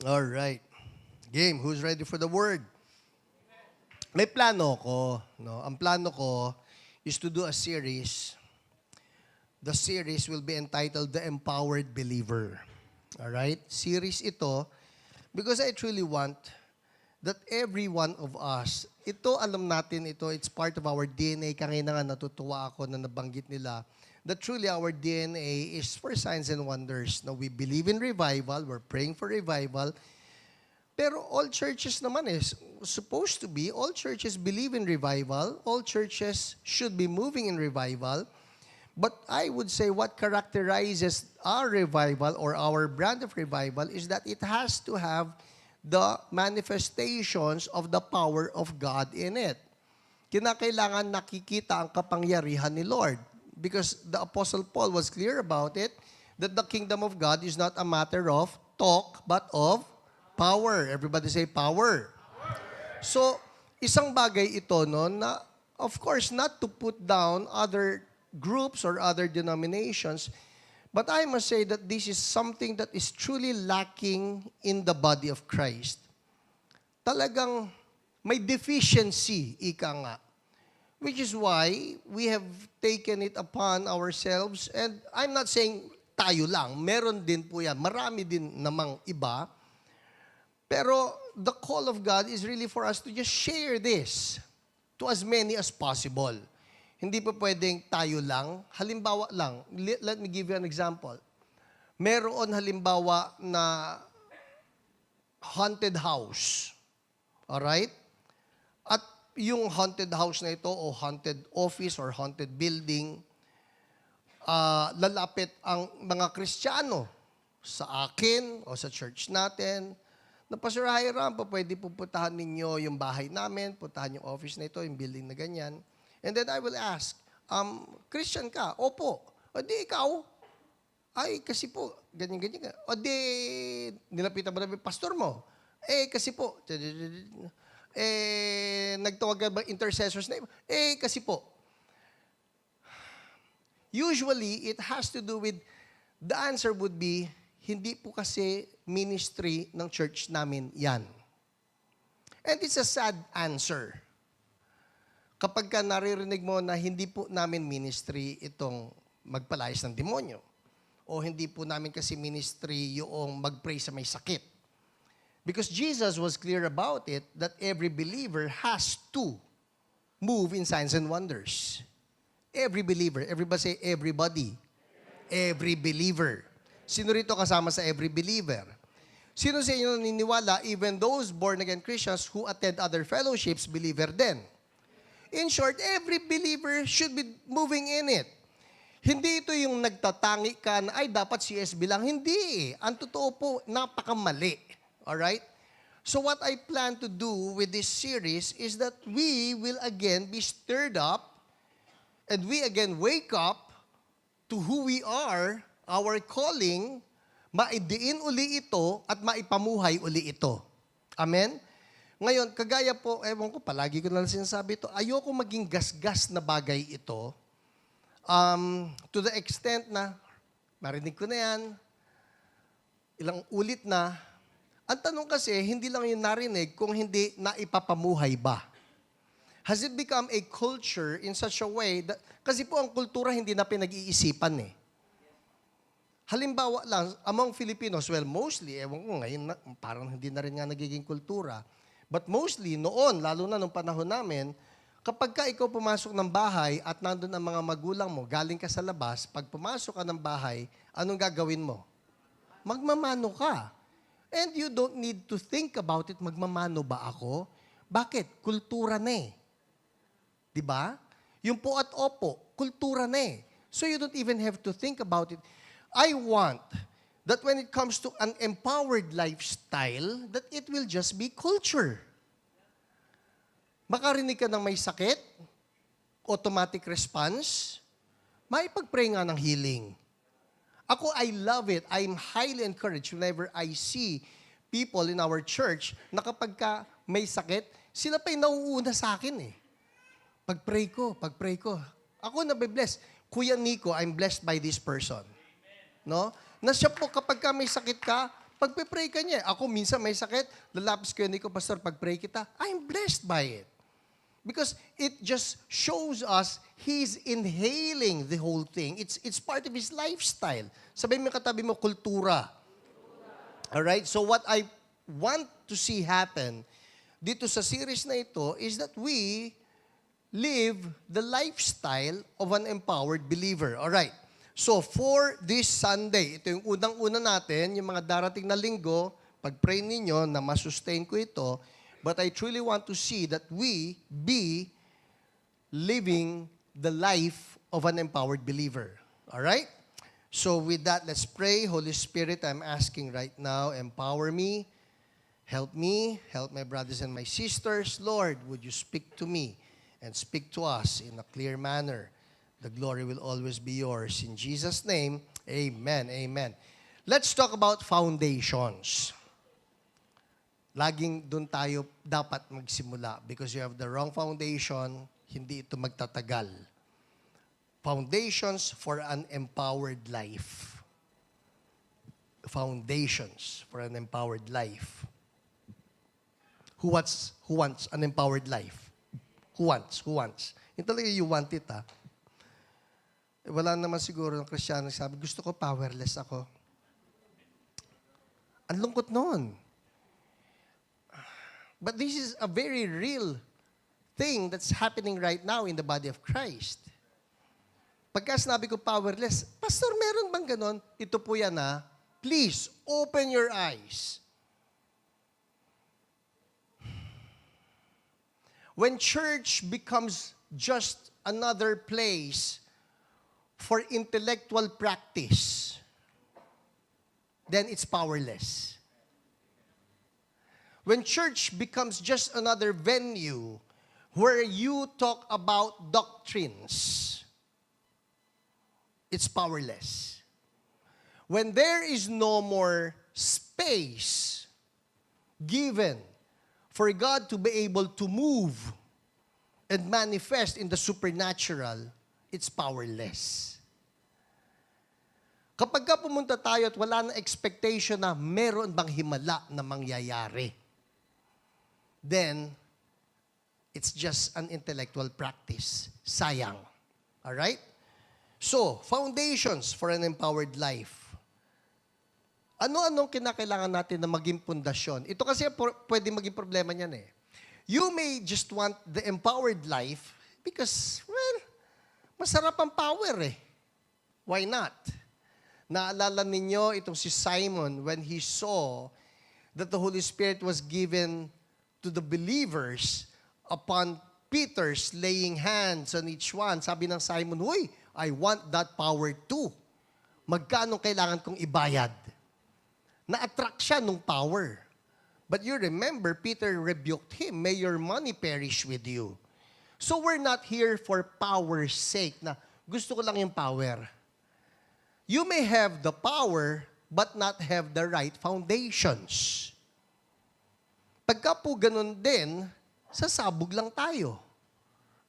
All right. Game, who's ready for the word? May plano ko, no? Ang plano ko is to do a series. The series will be entitled The Empowered Believer. All right? Series ito because I truly want that every one of us, ito alam natin ito, it's part of our DNA. Kanina nga natutuwa ako na nabanggit nila that truly our DNA is for signs and wonders. Now, we believe in revival, we're praying for revival, pero all churches naman is supposed to be, all churches believe in revival, all churches should be moving in revival, but I would say what characterizes our revival or our brand of revival is that it has to have the manifestations of the power of God in it. Kinakailangan nakikita ang kapangyarihan ni Lord. Because the Apostle Paul was clear about it, that the kingdom of God is not a matter of talk, but of power. Everybody say power. So, isang bagay ito, no, na of course, not to put down other groups or other denominations, but I must say that this is something that is truly lacking in the body of Christ. Talagang may deficiency, ika nga. Which is why we have taken it upon ourselves, and I'm not saying tayo lang, meron din po yan, marami din namang iba, pero the call of God is really for us to just share this to as many as possible. Hindi pa pwedeng tayo lang. Halimbawa lang, let me give you an example. Meron halimbawa na haunted house. Alright? At yung haunted house na ito o haunted office or haunted building, lalapit ang mga Kristiyano sa akin o sa church natin, na Pastor Hiram, pwede pupuntahan ninyo yung bahay namin, puntahan yung office na ito, yung building na ganyan. And then I will ask, Christian ka? Opo. O di ikaw? Ay, kasi po, ganyan-ganyan ka. O di, nilapitan mo na yung pastor mo. Kasi po, nagtawag ka ba intercessors na kasi po. Usually, it has to do with, the answer would be, hindi po kasi ministry ng church namin yan. And it's a sad answer. Kapag ka naririnig mo na hindi po namin ministry itong magpalayas ng demonyo, o hindi po namin kasi ministry yung mag-pray sa may sakit. Because Jesus was clear about it that every believer has to move in signs and wonders. Every believer. Everybody say everybody. Every believer. Sino rito kasama sa every believer? Sino sa inyo naniniwala, even those born-again Christians who attend other fellowships, believer din? In short, every believer should be moving in it. Hindi ito yung nagtatangi ka na, ay, dapat CSB lang. Hindi. Ang totoo po, napakamali. Alright? So what I plan to do with this series is that we will again be stirred up and we again wake up to who we are, our calling, maidiin uli ito at maipamuhay uli ito. Amen? Ngayon, kagaya po, ewan ko, palagi ko na sinasabi ito, ayoko maging gasgas na bagay ito to the extent na, marinig ko na yan, ilang ulit na, ang tanong kasi, hindi lang yung narinig kung hindi naipapamuhay ba. Has it become a culture in such a way that, kasi po ang kultura hindi na pinag-iisipan eh. Halimbawa lang, among Filipinos, well, mostly, ewan ko ngayon, parang hindi na rin nga nagiging kultura. But mostly, noon, lalo na nung panahon namin, kapag ka ikaw pumasok ng bahay at nandun ang mga magulang mo, galing ka sa labas, pag pumasok ka ng bahay, anong gagawin mo? Magmamano ka. And you don't need to think about it, magmamano ba ako? Bakit? Kultura na eh. Diba? Yung po at opo, kultura na eh. So you don't even have to think about it. I want that when it comes to an empowered lifestyle, that it will just be culture. Makarinig ka ng may sakit, automatic response, maipag-pray nga ng healing. Ako, I love it. I'm highly encouraged whenever I see people in our church na kapag ka may sakit, sila pa yung nauuna sa akin eh. Pag-pray ko. Ako na-bless. Kuya Nico, I'm blessed by this person. No? Na siya po, kapag ka may sakit ka, Pagpe-pray ka niya. Ako minsan may sakit, lalapis ko yun ko, Pastor, pag-pray kita, I'm blessed by it. Because it just shows us He's inhaling the whole thing. It's part of His lifestyle. Sabihin mo katabi mo, kultura. Alright? So what I want to see happen dito sa series na ito is that we live the lifestyle of an empowered believer. Alright. So for this Sunday, ito yung unang-una natin, yung mga darating na linggo, pag-pray ninyo na masustain ko ito, but I truly want to see that we be living the life of an empowered believer. Alright? So with that, let's pray. Holy Spirit, I'm asking right now, empower me, help my brothers and my sisters. Lord, would you speak to me and speak to us in a clear manner. The glory will always be yours. In Jesus' name, amen, amen. Let's talk about foundations. Laging doon tayo dapat magsimula because you have the wrong foundation, hindi ito magtatagal. Foundations for an empowered life. Foundations for an empowered life. Who wants an empowered life? Who wants? Yung talaga you want it, ha? Wala naman siguro ng Kristiyano sabi, gusto ko powerless ako. Ang lungkot noon. But this is a very real thing that's happening right now in the body of Christ. Pagka sinabi ko powerless, Pastor, meron bang ganon? Ito po yan, ha? Please, open your eyes. When church becomes just another place for intellectual practice, then it's powerless. When church becomes just another venue where you talk about doctrines, it's powerless. When there is no more space given for God to be able to move and manifest in the supernatural, it's powerless. Kapag ka pumunta tayo at wala na expectation na meron bang himala na mangyayari, then it's just an intellectual practice. Sayang. Alright? So, foundations for an empowered life. Ano-anong kinakailangan natin na maging pundasyon? Ito kasi pwede maging problema niyan eh. You may just want the empowered life because, well, masarap ang power eh. Why not? Naalala ninyo itong si Simon when he saw that the Holy Spirit was given to the believers upon Peter's laying hands on each one. Sabi ng Simon, "Hoy, I want that power too. Magkano kailangan kong ibayad?" Na-attract siya nung power. But you remember, Peter rebuked him, "May your money perish with you." So we're not here for power's sake na gusto ko lang yung power. You may have the power but not have the right foundations. Pagka po ganun din, sasabog lang tayo.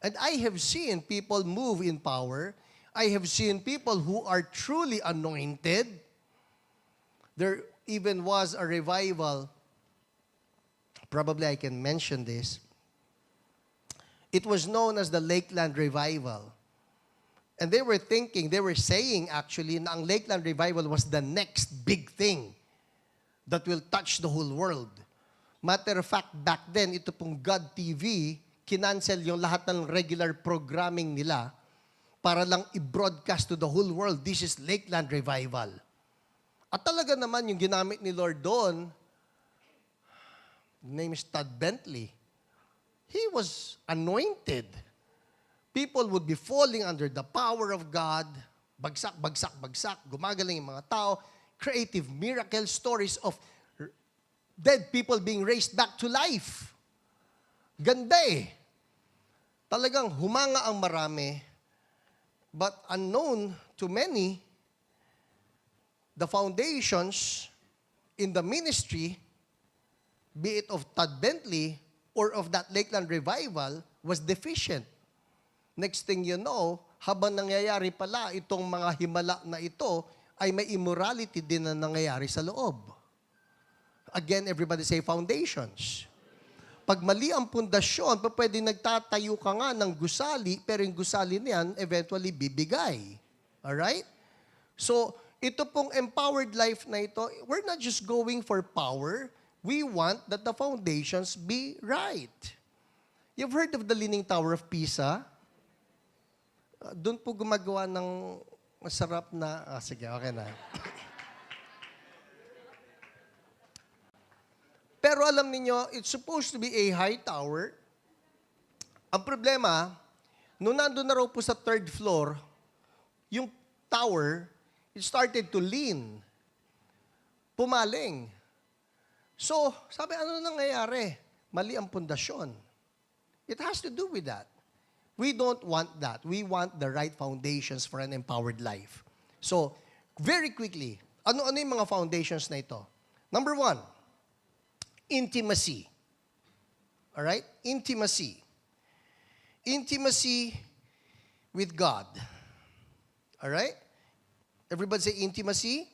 And I have seen people move in power. I have seen people who are truly anointed. There even was a revival. Probably I can mention this. It was known as the Lakeland Revival. And they were saying actually, na ang Lakeland Revival was the next big thing that will touch the whole world. Matter of fact, back then, ito pong God TV, kinancel yung lahat ng regular programming nila para lang i-broadcast to the whole world, this is Lakeland Revival. At talaga naman yung ginamit ni Lord doon, name is Todd Bentley. He was anointed. People would be falling under the power of God. Bagsak, bagsak, bagsak. Gumagaling yung mga tao. Creative miracle stories of dead people being raised back to life. Ganda eh. Talagang humanga ang marami. But unknown to many, the foundations in the ministry, be it of Todd Bentley or of that Lakeland Revival, was deficient. Next thing you know, habang nangyayari pala itong mga himala na ito, ay may immorality din na nangyayari sa loob. Again, everybody say foundations. Pag mali ang pundasyon, pwede nagtatayo ka nga ng gusali, pero yung gusali niyan, eventually bibigay. Alright? So, ito pong empowered life na ito, we're not just going for power, we want that the foundations be right. You've heard of the Leaning Tower of Pisa? Doon po gumagawa ng masarap na, sige, okay na. Pero alam niyo, it's supposed to be a high tower. Ang problema, nung nandun na raw po sa third floor, yung tower, it started to lean. Pumaling. So, sabi, ano nangyayari? Mali ang pundasyon. It has to do with that. We don't want that. We want the right foundations for an empowered life. So, very quickly, ano-ano yung mga foundations na ito? Number 1, intimacy. Alright? Intimacy. Intimacy with God. Alright? Everybody say intimacy.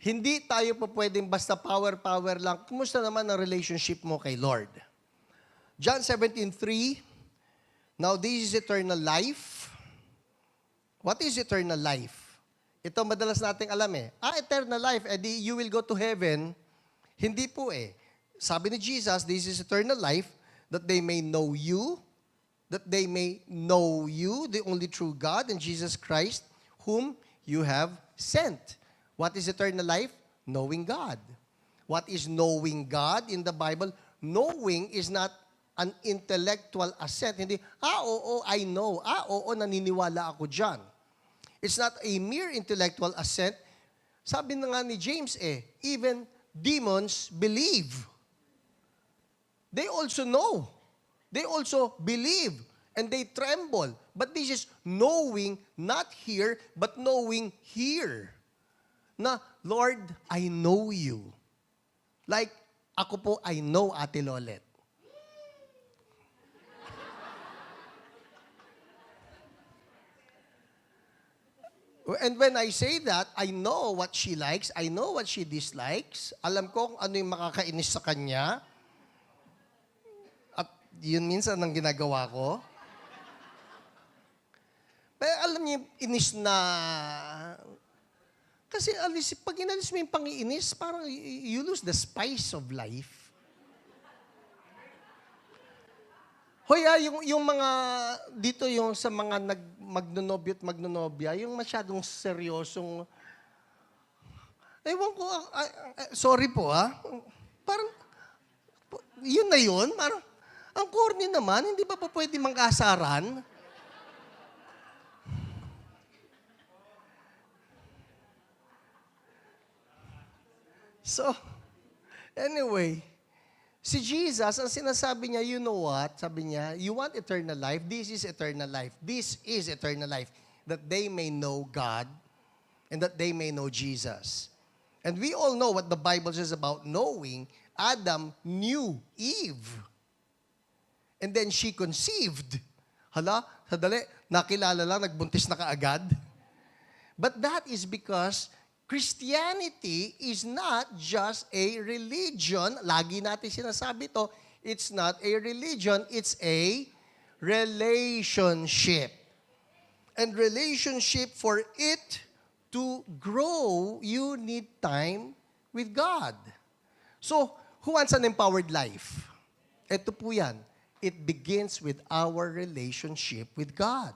Hindi tayo pa pwedeng basta power lang. Kumusta naman ang relationship mo kay Lord? John 17:3, now this is eternal life. What is eternal life? Ito madalas nating alam eternal life, you will go to heaven. Hindi po Sabi ni Jesus, this is eternal life, that they may know you, the only true God, and Jesus Christ, whom you have sent. What is eternal life? Knowing God. What is knowing God in the Bible? Knowing is not an intellectual assent. Hindi, oo, I know. Oo, naniniwala ako dyan. It's not a mere intellectual assent. Sabi na nga ni James even demons believe. They also know. They also believe. And they tremble. But this is knowing, not here, but knowing here. Na, Lord, I know you. Like, ako po, I know Ate Lolet. And when I say that, I know what she likes, I know what she dislikes, alam ko kung ano yung makakainis sa kanya, at yun minsan ang ginagawa ko. Pero alam niyo, inis na, kasi pag inalis mo yung pangiinis, parang you lose the spice of life. Hoy, yung mga, dito yung sa mga magnonobyo at magnonobya, yung masyadong seryosong, ewan ko, sorry po parang, yun na yun, parang, ang corny naman, hindi ba pwede mang-asaran? So, anyway, si Jesus, ang sinasabi niya, you know what? Sabi niya, you want eternal life? This is eternal life. This is eternal life. That they may know God and that they may know Jesus. And we all know what the Bible says about knowing. Adam knew Eve. And then she conceived. Hala, sadali, nakilala lang, nagbuntis na kaagad. But that is because Christianity is not just a religion. Lagi natin sinasabi to, it's not a religion, it's a relationship. And relationship, for it to grow, you need time with God. So, who wants an empowered life? Ito po yan. It begins with our relationship with God.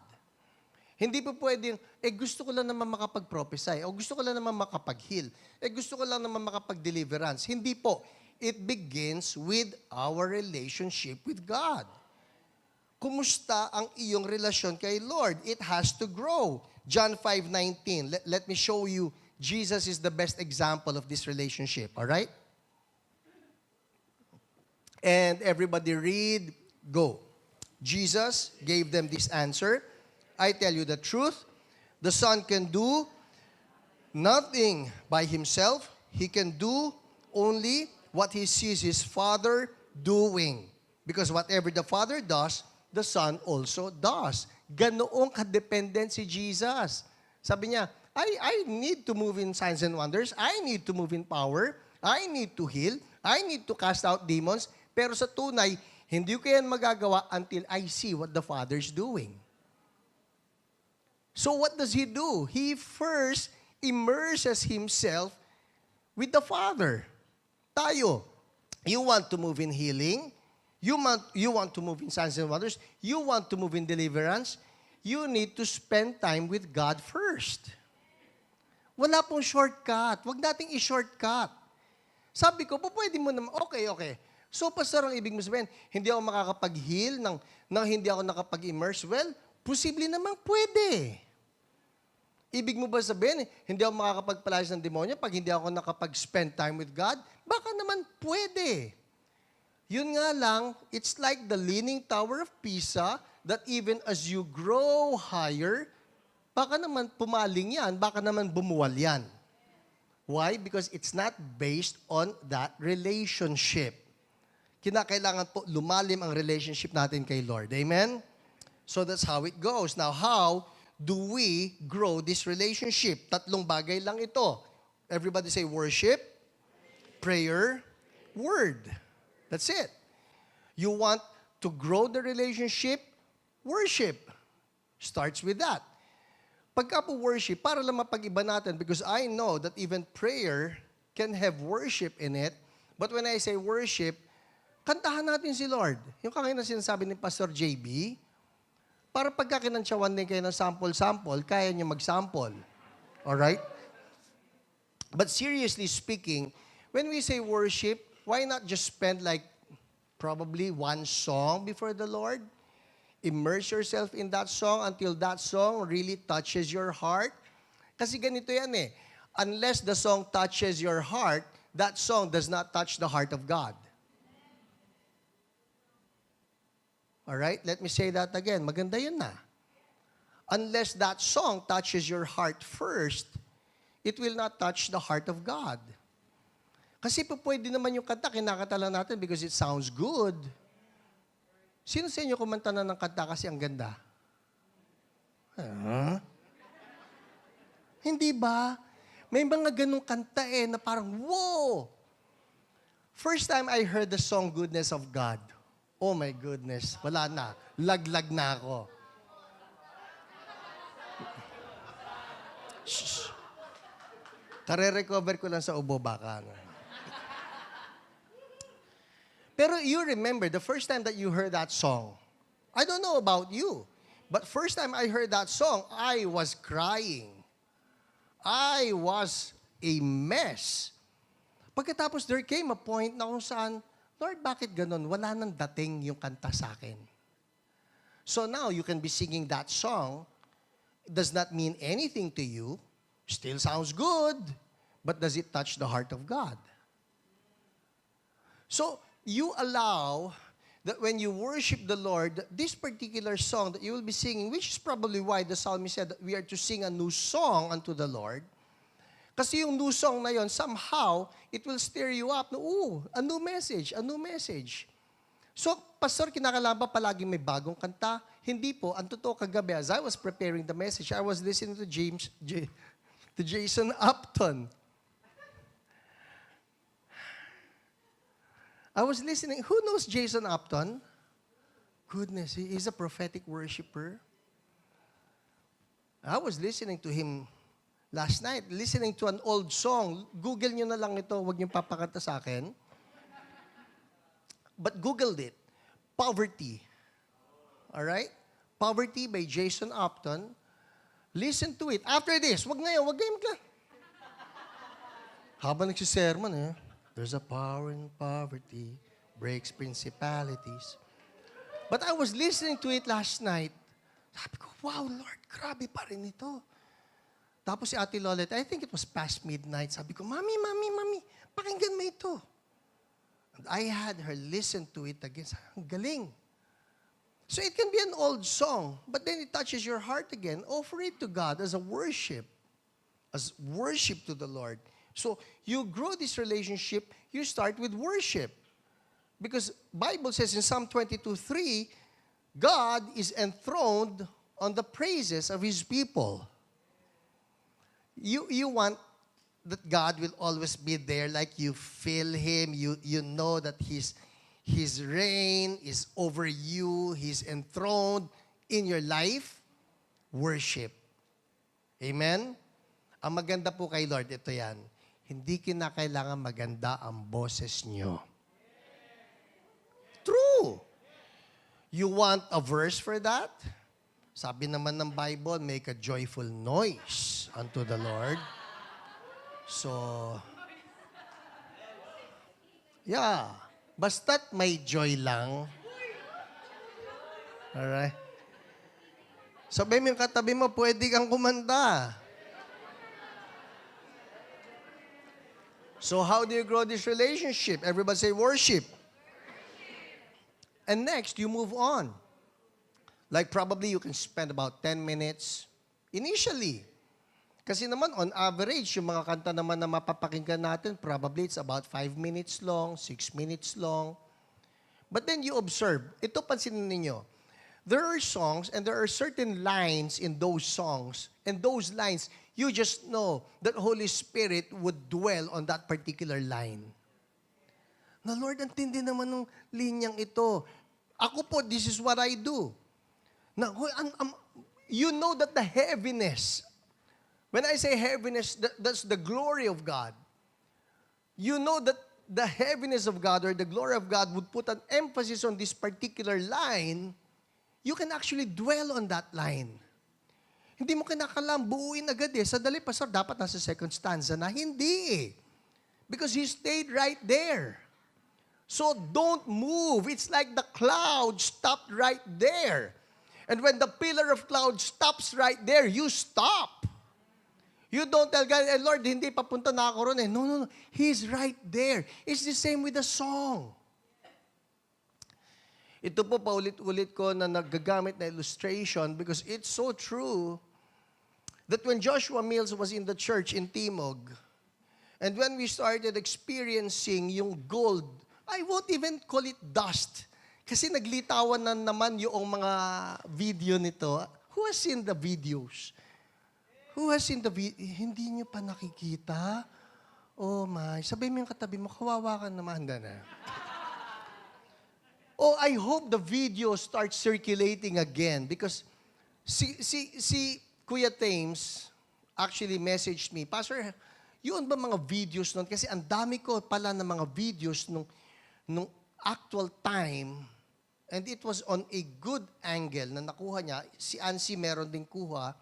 Hindi po pwedeng, gusto ko lang naman makapag-prophesy, o gusto ko lang naman makapag-heal, gusto ko lang naman makapag-deliverance. Hindi po. It begins with our relationship with God. Kumusta ang iyong relasyon kay Lord? It has to grow. John 5:19. Let me show you, Jesus is the best example of this relationship. All right? And everybody read, go. Jesus gave them this answer. I tell you the truth, the Son can do nothing by himself. He can do only what he sees his Father doing. Because whatever the Father does, the Son also does. Ganoong kadependent si Jesus. Sabi niya, I need to move in signs and wonders. I need to move in power. I need to heal. I need to cast out demons. Pero sa tunay, hindi ko yan magagawa until I see what the Father's doing. So what does He do? He first immerses Himself with the Father. Tayo, you want to move in healing, you want to move in signs and wonders, you want to move in deliverance, you need to spend time with God first. Wala pong shortcut. Huwag nating i-shortcut. Sabi ko, pwede mo naman, okay. So, pastor, ang ibig mo sabihin, hindi ako makakapag-heal nang hindi ako nakapag-immerse. Well, posible naman pwede. Ibig mo ba sabihin, hindi ako makakapagpalayas ng demonyo pag hindi ako nakapag-spend time with God? Baka naman pwede. Yun nga lang, it's like the Leaning Tower of Pisa that even as you grow higher, baka naman pumaling yan, baka naman bumuwal yan. Why? Because it's not based on that relationship. Kinakailangan po lumalim ang relationship natin kay Lord. Amen? So that's how it goes. Now, how do we grow this relationship? Tatlong bagay lang ito. Everybody say worship, prayer, word. That's it. You want to grow the relationship, worship. Starts with that. Pagka po worship, para lang mapag-iba natin, because I know that even prayer can have worship in it. But when I say worship, kantahan natin si Lord. Yung kanina sinasabi ni Pastor JB, para pagka kinantsawan din kayo ng sample-sample, kaya niyo mag-sample. Alright? But seriously speaking, when we say worship, why not just spend like probably one song before the Lord? Immerse yourself in that song until that song really touches your heart. Kasi ganito yan eh. Unless the song touches your heart, that song does not touch the heart of God. Alright? Let me say that again. Maganda yun na. Unless that song touches your heart first, it will not touch the heart of God. Kasi po pwede naman yung kanta, kinakanta lang natin because it sounds good. Sino sa inyo kumanta na ng kanta kasi ang ganda? Huh? Hindi ba? May mga ganong kanta na parang, wow! First time I heard the song Goodness of God, oh my goodness, wala na. Laglag na ako. Shh. Kare-recover ko lang sa ubo baka. Pero you remember, the first time that you heard that song, I don't know about you, but first time I heard that song, I was crying. I was a mess. Pagkatapos there came a point na kung saan, Lord, bakit ganun? Wala nang dating yung kanta sa akin. So now, you can be singing that song. It does not mean anything to you. Still sounds good. But does it touch the heart of God? So, you allow that when you worship the Lord, this particular song that you will be singing, which is probably why the psalmist said that we are to sing a new song unto the Lord. Kasi yung new song na yon, somehow, it will stir you up. A new message, a new message. So, Pastor, kinakailangan ba palaging may bagong kanta? Hindi po. Ang totoo kagabi, as I was preparing the message, I was listening to Jason Upton. I was listening. Who knows Jason Upton? Goodness, he is a prophetic worshiper. I was listening to him last night, listening to an old song. Google nyo na lang ito, huwag nyo papakanta sa akin. But Googled it. Poverty. Alright? Poverty by Jason Upton. Listen to it. After this, wag ngayon, wag ngayon ka. Habang nagsisermon there's a power in poverty, breaks principalities. But I was listening to it last night. Sabi ko, wow, Lord, grabe pa rin ito. Tapos si Ate Lolet, I think it was past midnight. Sabi ko, Mami, pakinggan mo ito. And I had her listen to it again. Ang galing. So it can be an old song, but then it touches your heart again. Offer it to God as a worship to the Lord. So you grow this relationship, you start with worship. Because Bible says in Psalm 22:3, God is enthroned on the praises of His people. You want that God will always be there, like you feel Him, you know that His reign is over you, He's enthroned in your life, worship. Amen? Ang maganda po kay Lord, ito yan, hindi kinakailangan maganda ang boses nyo. True. You want a verse for that? Sabi naman ng Bible, make a joyful noise unto the Lord. So, yeah. Basta't may joy lang. Alright? Sabi mo yung katabi mo, pwede kang kumanta. So how do you grow this relationship? Everybody say worship. And next, you move on. Like probably you can spend about 10 minutes initially. Kasi naman, on average, yung mga kanta naman na mapapakinggan natin, probably it's about 5 minutes long, 6 minutes long. But then you observe, ito pansinin ninyo, there are songs and there are certain lines in those songs, and those lines, you just know that Holy Spirit would dwell on that particular line. Na Lord, ang tindi naman ng linyang ito. Ako po, this is what I do. Now, you know that the heaviness, when I say heaviness, that's the glory of God. You know that the heaviness of God or the glory of God would put an emphasis on this particular line, you can actually dwell on that line. Hindi mo kinakalam, buuin agad eh. Sadali, Pastor, dapat nasa second stanza na. Hindi eh. Because He stayed right there. So don't move. It's like the cloud stopped right there. And when the pillar of cloud stops right there, you stop. You don't tell God, Lord, hindi, papunta na ako ron eh. No. He's right there. It's the same with the song. Ito po paulit-ulit ko na nagagamit na illustration because it's so true that when Joshua Mills was in the church in Timog, and when we started experiencing yung gold, I won't even call it dust. Kasi naglitawan na naman yung mga video nito. Who has seen the videos? Who has seen the video? Hindi nyo pa nakikita? Oh my. Sabi mo yung katabi mo, kawawa ka naman na. Oh, I hope the video starts circulating again because si Kuya Thames actually messaged me, Pastor, yun ba mga videos nun? Kasi ang dami ko pala ng mga videos nung actual time, and it was on a good angle na nakuha niya. Si Ansi meron din kuha.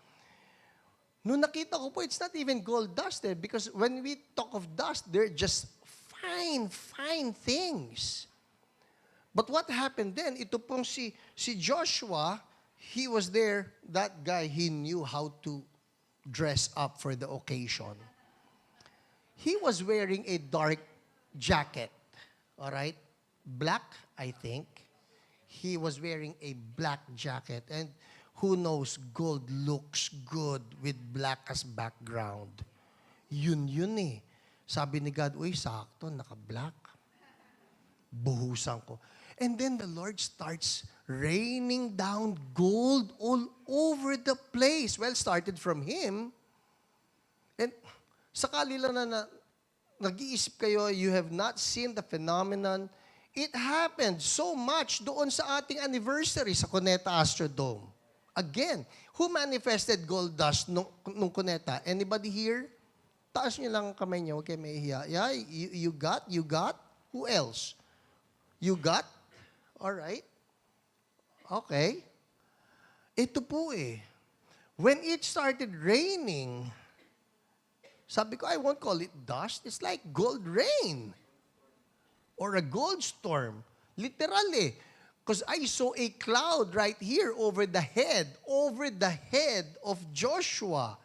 Nung nakita ko po, it's not even gold dust eh, because when we talk of dust, they're just fine things. But what happened then, ito pong si Joshua, he was there, that guy, he knew how to dress up for the occasion. He was wearing a dark jacket, all right? Black, I think. He was wearing a black jacket. And who knows, gold looks good with black as background. Yun eh. Sabi ni God, uy, sakto, naka-black. Buhusan ko. And then the Lord starts raining down gold all over the place. Well, started from Him. And sakali lang na nag-iisip kayo, you have not seen the phenomenon. It happened so much doon sa ating anniversary sa Cuneta Astrodome. Again, who manifested gold dust nung Cuneta? Anybody here? Taas niyo lang ang kamay niyo, huwag kayo mahihiya. Yeah, you got? Who else? You got? All right. Okay. Ito po eh. When it started raining, sabi ko, I won't call it dust. It's like gold rain. Or a gold storm. Literally. Because I saw a cloud right here over the head of Joshua.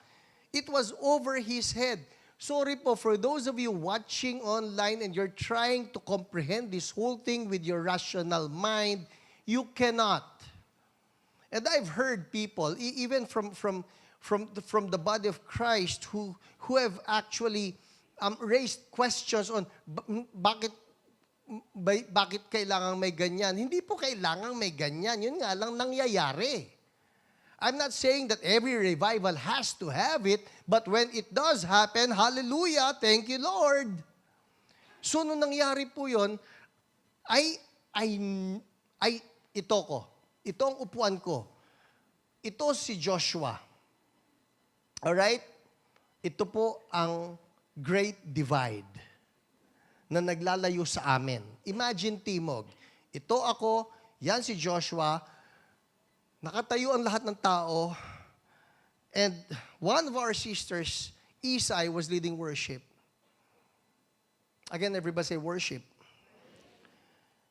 It was over his head. Sorry po, for those of you watching online and you're trying to comprehend this whole thing with your rational mind, you cannot. And I've heard people, even from the body of Christ, who have actually raised questions on bakit kailangang may ganyan. Hindi po kailangang may ganyan. Yun nga lang nangyayari. I'm not saying that every revival has to have it, but when it does happen, hallelujah, thank you, Lord. So, nung nangyari po yun, ito ko. Ito ang upuan ko. Ito si Joshua. Alright? Ito po ang Great Divide na naglalayo sa amin. Imagine, Timog. Ito ako, yan si Joshua, nakatayo ang lahat ng tao, and one of our sisters, Isai, was leading worship. Again, everybody say worship.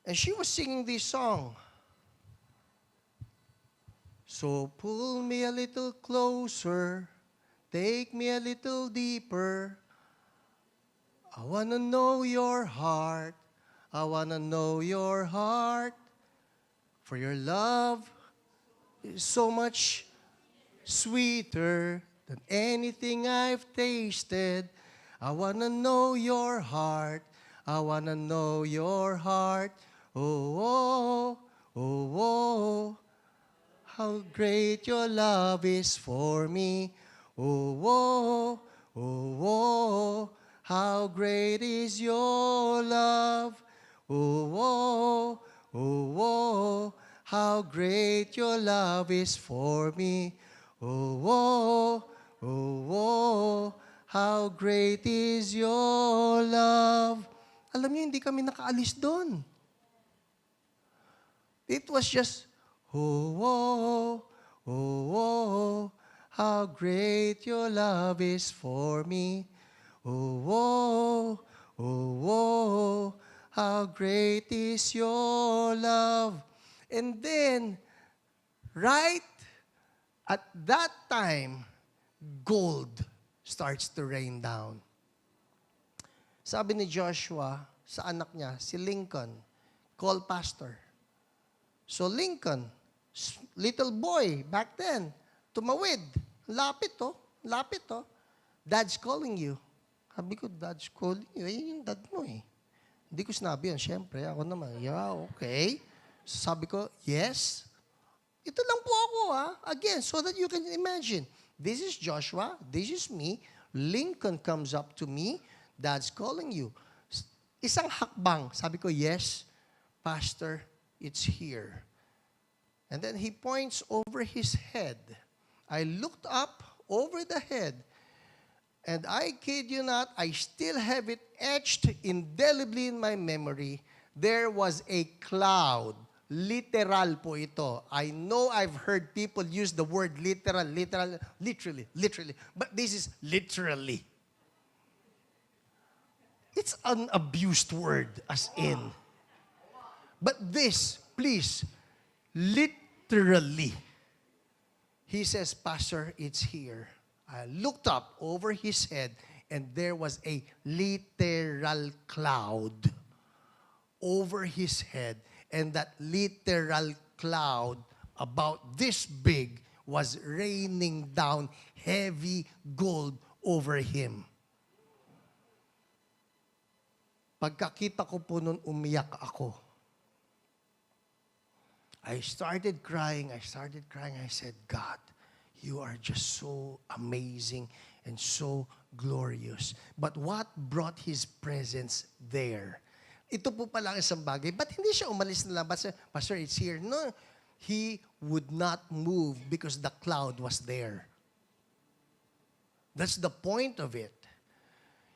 And she was singing this song. So pull me a little closer, take me a little deeper. I wanna know your heart, I wanna know your heart. For your love is so much sweeter than anything I've tasted. I wanna know your heart, I wanna know your heart. Oh, oh, oh, oh, how great your love is for me. Oh, oh, oh, oh, how great is your love. Oh, oh, oh, oh, how great your love is for me. Oh, oh, oh, oh, how great is your love. Alam niyo, hindi kami nakaalis doon. It was just, oh, oh, oh, oh, how great your love is for me. Oh, oh, oh, oh, how great is your love. And then, right at that time, gold starts to rain down. Sabi ni Joshua sa anak niya, si Lincoln, call pastor. So Lincoln, little boy back then, tumawid. Lapit oh. Dad's calling you. Sabi ko, Dad's calling you. Yung dad mo eh. Hindi ko sinabi yan. Siyempre, ako naman, yeah, okay. Sabi ko, yes. Ito lang po ako Again, so that you can imagine. This is Joshua. This is me. Lincoln comes up to me. Dad's calling you. Isang hakbang. Sabi ko, yes, Pastor, it's here. And then he points over his head. I looked up over the head. And I kid you not, I still have it etched indelibly in my memory. There was a cloud. Literal po ito. I know I've heard people use the word literally. But this is literally. It's an abused word, as in. But this, please, literally. He says, Pastor, it's here. I looked up over his head, and there was a literal cloud over his head. And that literal cloud, about this big, was raining down heavy gold over him. Pagkakita ko po nun, umiyak ako. I started crying. I said, God, you are just so amazing and so glorious. But what brought His presence there? Ito po pala ang isang bagay. But hindi siya umalis na lang. Pastor, it's here. No, He would not move because the cloud was there. That's the point of it.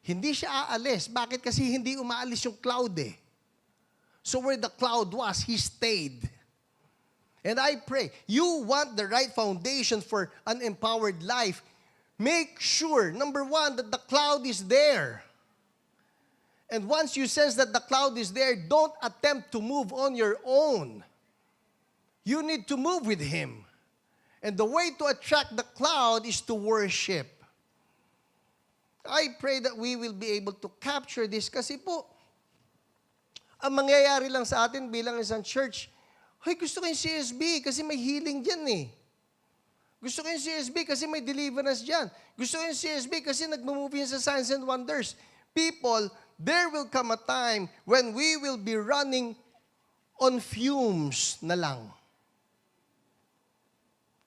Hindi siya aalis. Bakit? Kasi hindi umaalis yung cloud eh. So where the cloud was, He stayed. And I pray, you want the right foundation for an empowered life. Make sure, number one, that the cloud is there. And once you sense that the cloud is there, don't attempt to move on your own. You need to move with Him. And the way to attract the cloud is to worship. I pray that we will be able to capture this kasi po, ang mangyayari lang sa atin bilang isang church, ay, gusto ko yung CSB kasi may healing dyan eh. Gusto ko yung CSB kasi may deliverance dyan. Gusto ko yung CSB kasi nagmumove yun sa signs and wonders. People, there will come a time when we will be running on fumes na lang.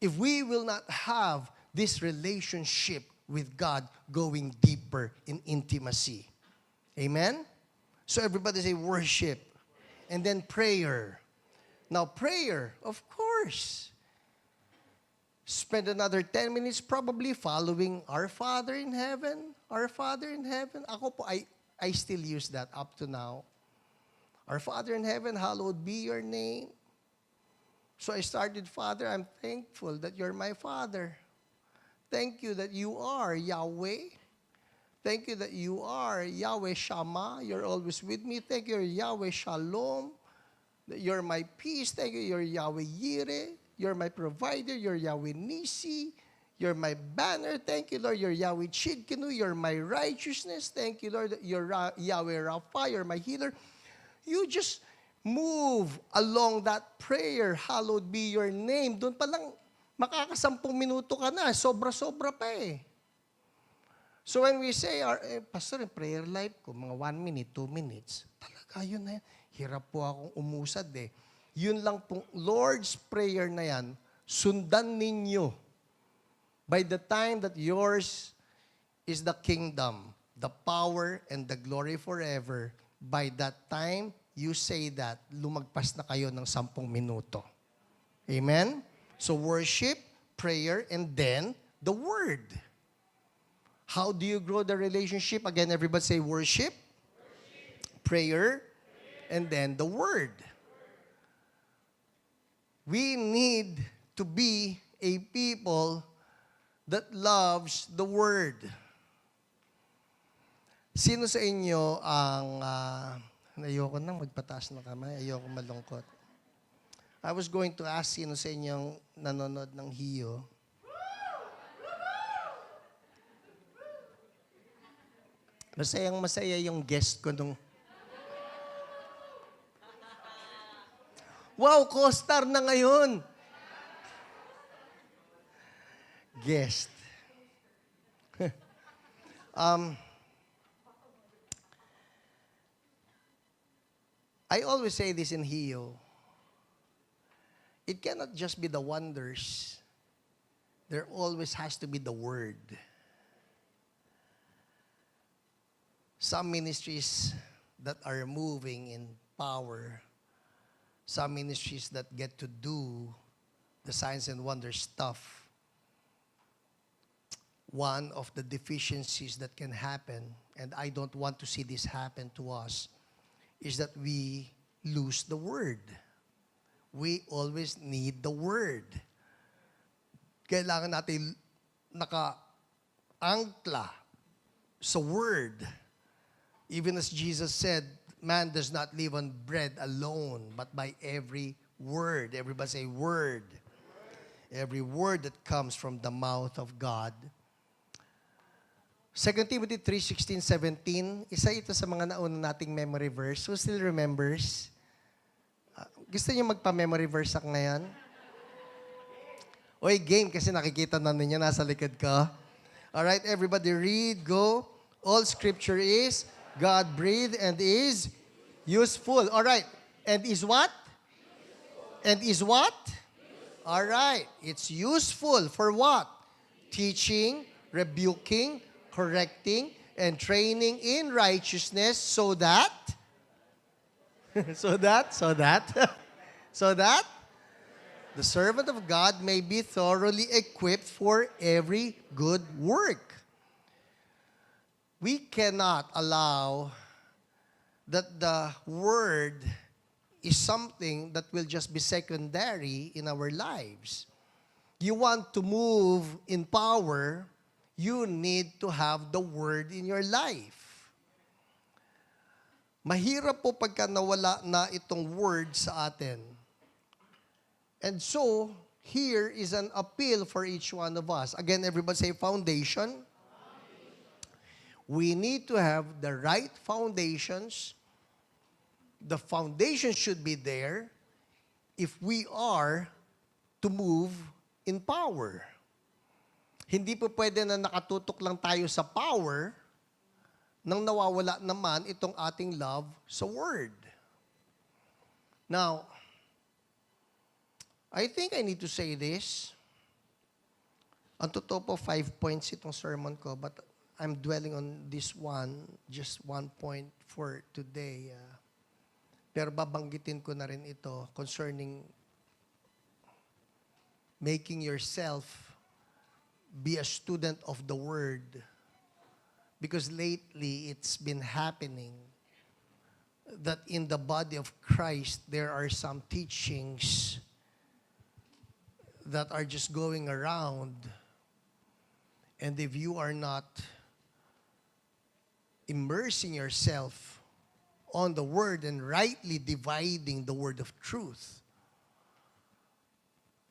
if we will not have this relationship with God going deeper in intimacy. Amen? So everybody say worship. And then prayer. Now prayer, of course. Spend another 10 minutes probably following Our Father in Heaven. Our Father in Heaven. Ako po, I still use that up to now. Our Father in Heaven, hallowed be your name. So I started, Father, I'm thankful that you're my Father. Thank you that you are Yahweh. Thank you that you are Yahweh Shammah. You're always with me. Thank you, Yahweh Shalom. That you're my peace. Thank you, you're Yahweh Yireh. You're my provider. You're Yahweh Nisi. You're my banner. Thank you, Lord. You're Yahweh Chidkenu. You're my righteousness. Thank you, Lord. You're Yahweh Rapha. You're my healer. You just move along that prayer. Hallowed be your name. Doon pa lang, makakasampung minuto ka na. Sobra-sobra pa eh. So when we say, Pastor, in prayer life ko, mga 1 minute, 2 minutes, talaga yun na yan. Hirap po akong umusad eh. Yun lang pong Lord's Prayer na yan, sundan ninyo. By the time that yours is the kingdom, the power, and the glory forever, by that time, you say that, lumagpas na kayo ng 10 minuto. Amen? So worship, prayer, and then the Word. How do you grow the relationship? Again, everybody say worship, prayer, and then the Word. We need to be a people that loves the Word. Sino sa inyo ang, ayoko nang magpataas ng kamay, ayoko malungkot. I was going to ask sino sa inyong nanonood ng Hiyo. Masayang-masaya yung guest ko nung... Wow, co-star na ngayon! Guest. I always say this in Hiyo. It cannot just be the wonders. There always has to be the Word. Some ministries that are moving in power, some ministries that get to do the signs and wonders stuff, one of the deficiencies that can happen, and I don't want to see this happen to us, is that we lose the Word. We always need the Word. Kailangan natin naka-angkla sa Word. Even as Jesus said, man does not live on bread alone, but by every word. Everybody say word. Every word that comes from the mouth of God. 2 Timothy 3:16, 17, isa ito sa mga nauna nating memory verse. Who still remembers? Gusto niyo magpa-memory verse ako ngayon? Oy, game kasi nakikita na ninyo, nasa likod ka. Alright, everybody read, go. All scripture is God-breathed and is useful. Alright, and is what? And is what? Alright, it's useful for what? Teaching, rebuking, correcting, and training in righteousness so that so that the servant of God may be thoroughly equipped for every good work. We cannot allow that the Word is something that will just be secondary in our lives. You want to move in power, you need to have the Word in your life. Mahirap po pagka nawala na itong Word sa atin. And so, here is an appeal for each one of us. Again, everybody say foundation. We need to have the right foundations. The foundation should be there if we are to move in power. Hindi po pwede na nakatutok lang tayo sa power nang nawawala naman itong ating love sa Word. Now, I think I need to say this. Ang totoo po, 5 points itong sermon ko, but I'm dwelling on this one, just 1 point for today. Pero babanggitin ko na rin ito concerning making yourself be a student of the Word. Because lately, it's been happening that in the body of Christ, there are some teachings that are just going around. And if you are not immersing yourself on the Word and rightly dividing the word of truth,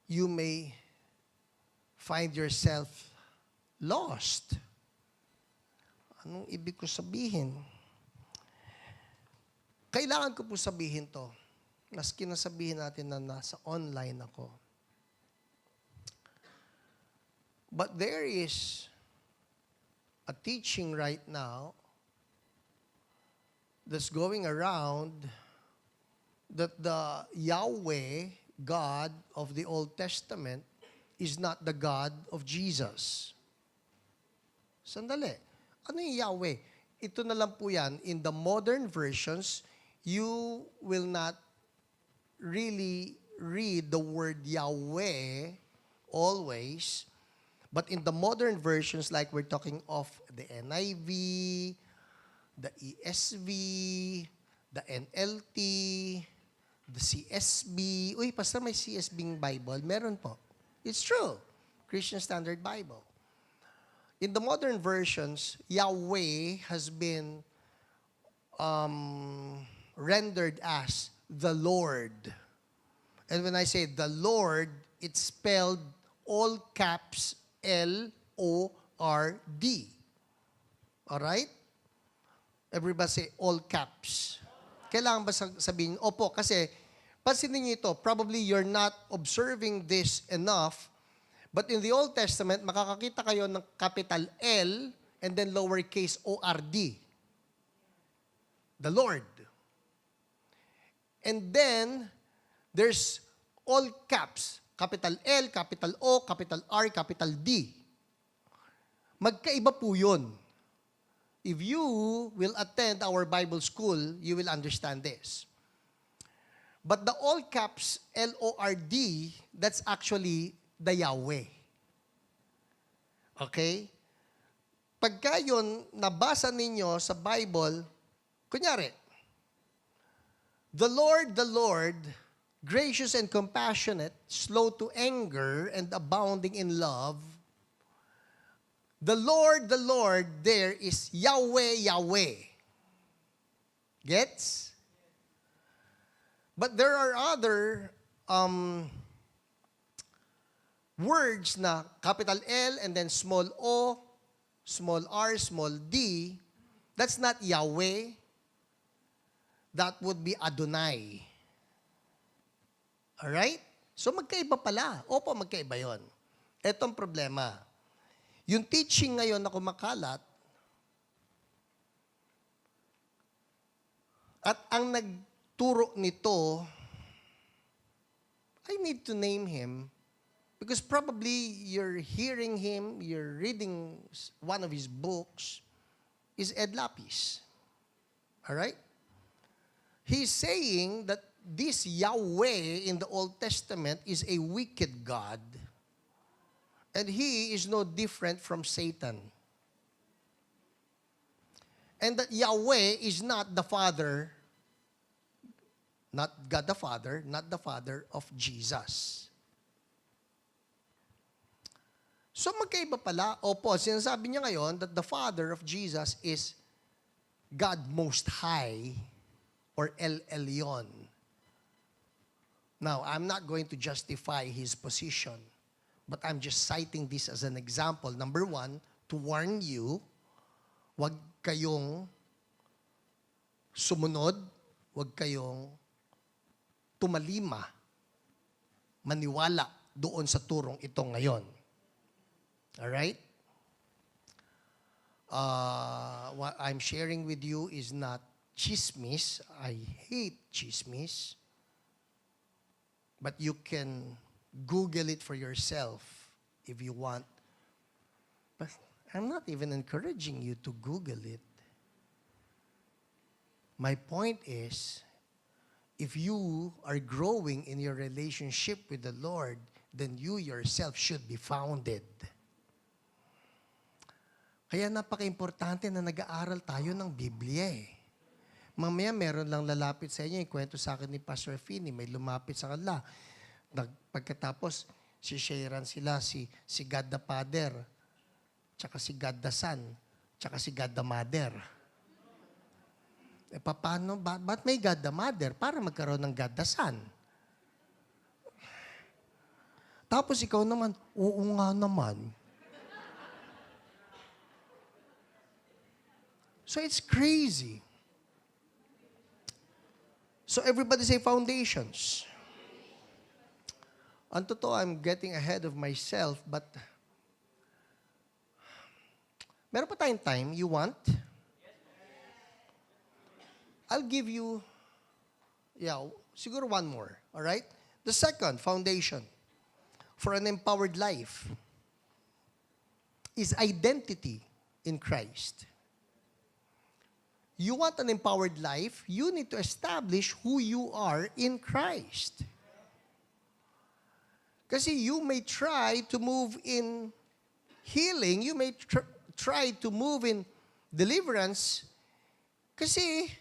you may find yourself lost. Anong ibig ko sabihin? Kailangan ko po sabihin to. Maski nasabihin natin na nasa online ako. But there is a teaching right now that's going around that the Yahweh, God of the Old Testament, is not the God of Jesus. Sandali. Ano yung Yahweh? Ito na lang po yan. In the modern versions, you will not really read the word Yahweh always. But in the modern versions, like we're talking of the NIV, the ESV, the NLT, the CSB. Uy, Pastor, may CSB Bible? Meron po. It's true. Christian Standard Bible. In the modern versions, Yahweh has been rendered as the Lord. And when I say the Lord, it's spelled all caps L-O-R-D. Alright? Everybody say all caps. Kailangan ba sabihin? Opo, kasi pansinin niyo ito, probably you're not observing this enough, but in the Old Testament, makakakita kayo ng capital L and then lowercase O-R-D. The Lord. And then, there's all caps. Capital L, capital O, capital R, capital D. Magkaiba po yun. If you will attend our Bible school, you will understand this. But the all caps L-O-R-D, that's actually the Yahweh. Okay? Pagka yun nabasa ninyo sa Bible, kunyari, the Lord, gracious and compassionate, slow to anger, and abounding in love. The Lord, there is Yahweh, Yahweh. Gets? But there are other words na capital L and then small o, small r, small d. That's not Yahweh. That would be Adonai. Alright? So magkaiba pala. Opo, magkaiba yon. Etong problema. Yung teaching ngayon na kumakalat, at ang nagturo nito, I need to name him because probably you're hearing him, you're reading one of his books, is Ed Lapis. Alright? He's saying that this Yahweh in the Old Testament is a wicked God, and he is no different from Satan. And that Yahweh is not the Father, not God the Father, not the Father of Jesus. So magkaiba pala. Opo, sinasabi niya ngayon that the Father of Jesus is God Most High or El Elyon. Now, I'm not going to justify his position, but I'm just citing this as an example. Number one, to warn you, wag kayong sumunod, wag kayong tumalima, maniwala doon sa turong ito ngayon. Alright? What I'm sharing with you is not chismis. I hate chismis. But you can Google it for yourself if you want But I'm not even encouraging you to Google it. My point is, if you are growing in your relationship with the Lord, then you yourself should be founded. Kaya napaka-importante na nag-aaral tayo ng Biblia eh. Mamaya meron lang lalapit sa inyo, yung kwento sa akin ni Pastor Finney, may lumapit sa kanila. Pagkatapos, si Sharon sila, si God the Father, tsaka si God the Son, tsaka si God the Mother. Paano? Ba't may God the Mother? Para magkaroon ng God the Son. Tapos ikaw naman, oo nga naman. So it's crazy. So everybody say foundations. Ang totoo, I'm getting ahead of myself, but meron pa tayong time, you want? I'll give you, siguro one more, all right? The second foundation for an empowered life is identity in Christ. You want an empowered life, you need to establish who you are in Christ. Kasi you may try to move in healing, you may try to move in deliverance, kasi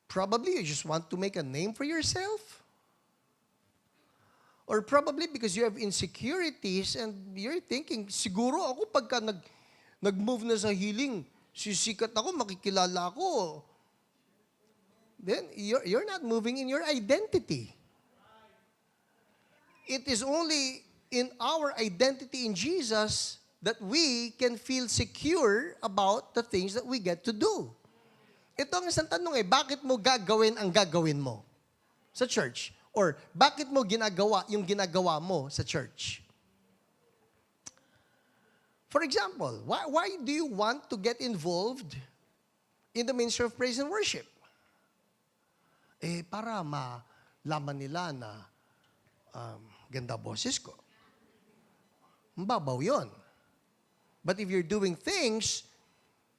probably you just want to make a name for yourself. Or probably because you have insecurities and you're thinking, siguro ako pagka nag-move na sa healing, sisikat ako, makikilala ako. Then, you're not moving in your identity. It is only in our identity in Jesus that we can feel secure about the things that we get to do. Ito ang isang tanong bakit mo gagawin ang gagawin mo sa church? Or bakit mo ginagawa yung ginagawa mo sa church? For example, why do you want to get involved in the ministry of praise and worship? Para malaman nila na ganda boses ko. Mababaw yun. But if you're doing things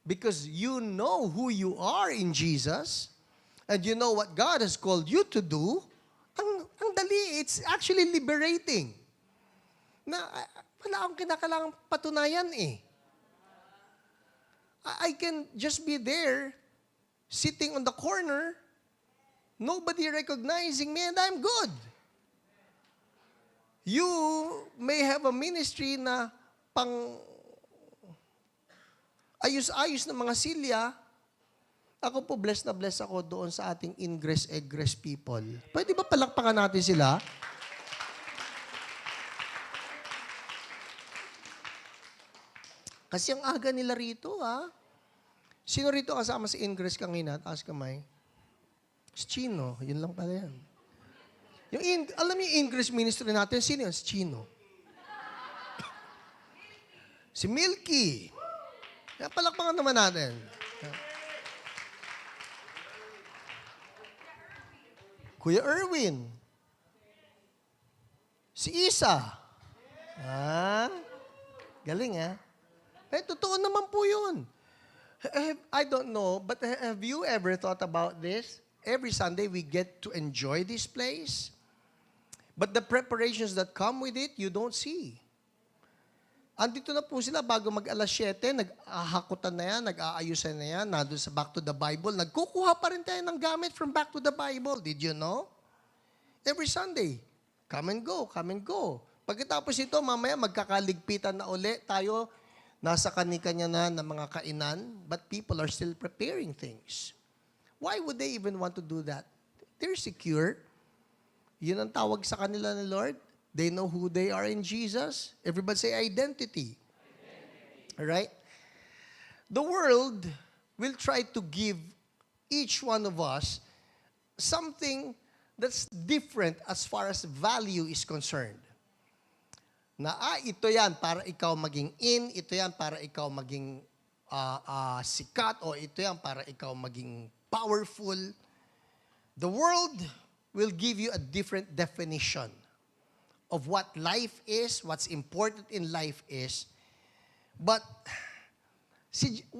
because you know who you are in Jesus and you know what God has called you to do, ang dali, it's actually liberating. Na wala akong kinakailangang patunayan eh. I can just be there, sitting on the corner, nobody recognizing me, and I'm good. You may have a ministry na pang ayos-ayos ng mga silya. Ako po, blessed na blessed ako doon sa ating ingress, egress people. Pwede ba palakpakan natin sila? Kasi ang aga nila rito, Sino rito kasama sa ingress kanina? Taas kamay. Si Chino. Yun lang pala yan. Alam niyo yung ingress ministry natin? Sino yun? Si Chino. Si Milky. Kaya palakpakan naman natin. Kuya Erwin. Si Isa. Galing Pero totoo naman po yun. I don't know, but have you ever thought about this? Every Sunday we get to enjoy this place. But the preparations that come with it, you don't see. Andito na po sila bago mag-alas 7, nag-ahakutan na yan, nag-aayusan na yan, nandun sa Back to the Bible. Nagkukuha pa rin tayo ng gamit from Back to the Bible. Did you know? Every Sunday, come and go, come and go. Pagkatapos ito, mamaya magkakaligpitan na uli tayo, nasa kanya-kanya na ng mga kainan, but people are still preparing things. Why would they even want to do that? They're secure. Yun ang tawag sa kanila ni Lord. They know who they are in Jesus. Everybody say identity. All right? The world will try to give each one of us something that's different as far as value is concerned. Na, ito yan para ikaw maging in, ito yan para ikaw maging sikat, o ito yan para ikaw maging powerful. The world will give you a different definition of what life is, what's important in life is. But,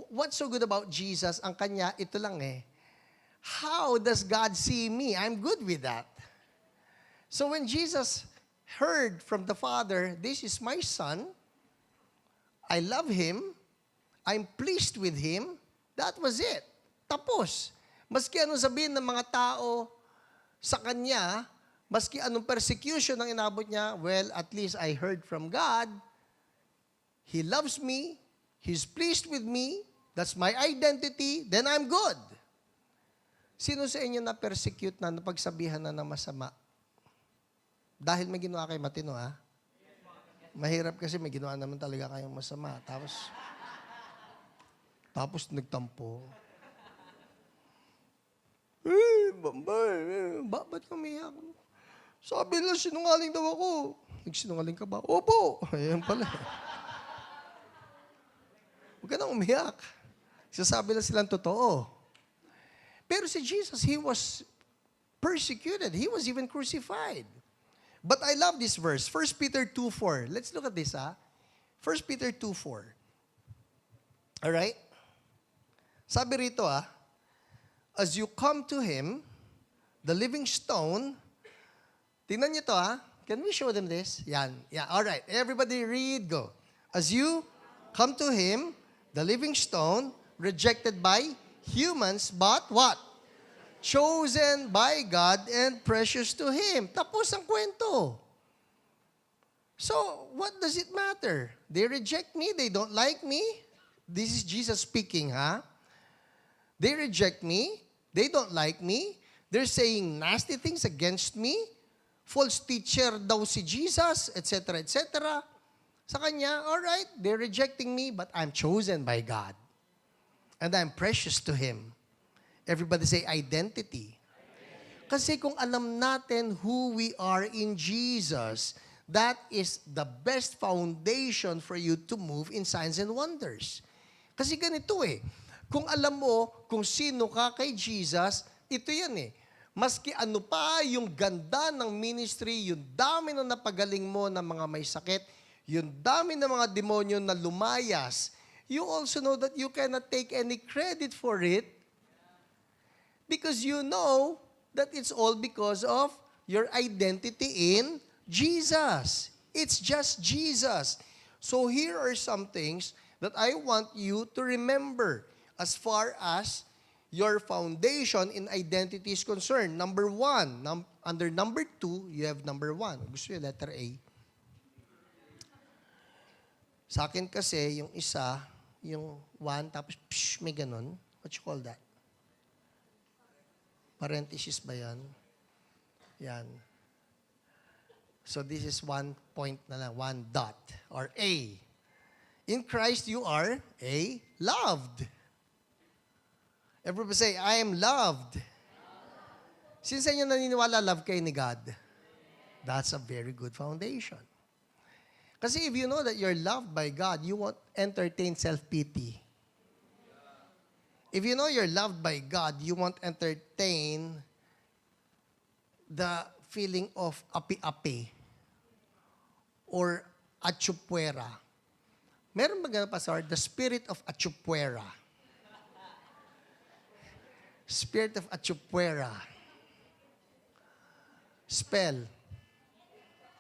what's so good about Jesus, ang kanya, ito lang eh, how does God see me? I'm good with that. So when Jesus heard from the Father, this is my Son, I love Him, I'm pleased with Him, that was it. Tapos. Maski anong sabihin ng mga tao sa Kanya, maski anong persecution ang inabot niya, well, at least I heard from God, He loves me, He's pleased with me, that's my identity, then I'm good. Sino sa inyo na persecute na, napagsabihan na ng masama? Dahil may ginawa kayo matino, ha? Mahirap kasi may ginawa naman talaga kayong masama. Tapos nagtampo. Ba't umiyak? Sabi nila, sinungaling daw ako. Nagsinungaling ka ba? Opo. Ayan pala. Huwag ka nang umiyak. Sasabi lang silang totoo. Pero si Jesus, He was persecuted. He was even crucified. But I love this verse, 1 Peter 2:4. Let's look at this, ha? 1 Peter 2:4. Alright? Sabi rito, ha? As you come to Him, the living stone, tingnan niyo to, ha? Can we show them this? Yan. Yeah, alright. Everybody read, go. As you come to Him, the living stone, rejected by humans, but what? Chosen by God and precious to Him. Tapos ang kwento. So, what does it matter? They reject me, they don't like me. This is Jesus speaking, ha? They reject me, they don't like me. They're saying nasty things against me. False teacher daw si Jesus, etc., etc. Sa kanya, alright, they're rejecting me, but I'm chosen by God. And I'm precious to Him. Everybody say identity. Kasi kung alam natin who we are in Jesus, that is the best foundation for you to move in signs and wonders. Kasi ganito eh, kung alam mo kung sino ka kay Jesus, ito yan eh. Maski ano pa yung ganda ng ministry, yung dami na napagaling mo ng mga may sakit, yung dami ng mga demonyo na lumayas, you also know that you cannot take any credit for it because you know that it's all because of your identity in Jesus. It's just Jesus. So here are some things that I want you to remember as far as your foundation in identity is concerned. Number 1, under number 2, you have number 1. Gusto yung letter A. Sa akin kasi, yung isa, yung 1, tapos may ganun. What you call that? Parenthesis ba yan? Yan. So this is 1 point na lang, 1 dot, or A. In Christ, you are loved. Everybody say, I am loved. Since inyo naniniwala, love kayo ni God, that's a very good foundation. Kasi if you know that you're loved by God, you won't entertain self-pity. If you know you're loved by God, you won't entertain the feeling of api-api or achupuera. Meron ba ganun, Pastor? The spirit of achupuera. Spirit of achupuera. Spell.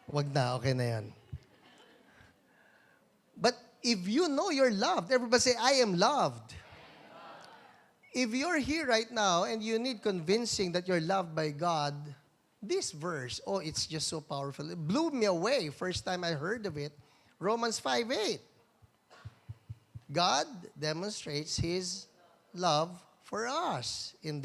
Wag na, okay na yan. But if you know you're loved, everybody say, I am loved. If you're here right now and you need convincing that you're loved by God, this verse, it's just so powerful. It blew me away first time I heard of it. Romans 5:8. God demonstrates His love for us in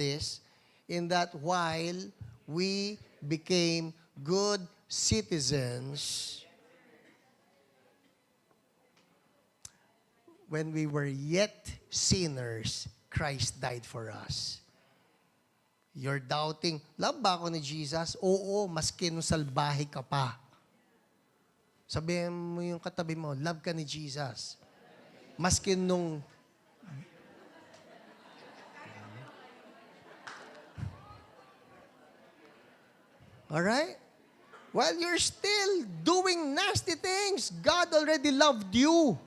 that while we became good citizens, when we were yet sinners, Christ died for us. You're doubting, love ba ako ni Jesus? Oo, maski nung salbahe ka pa. Sabihin mo yung katabi mo, love ka ni Jesus. Maski nung alright? While you're still doing nasty things, God already loved you.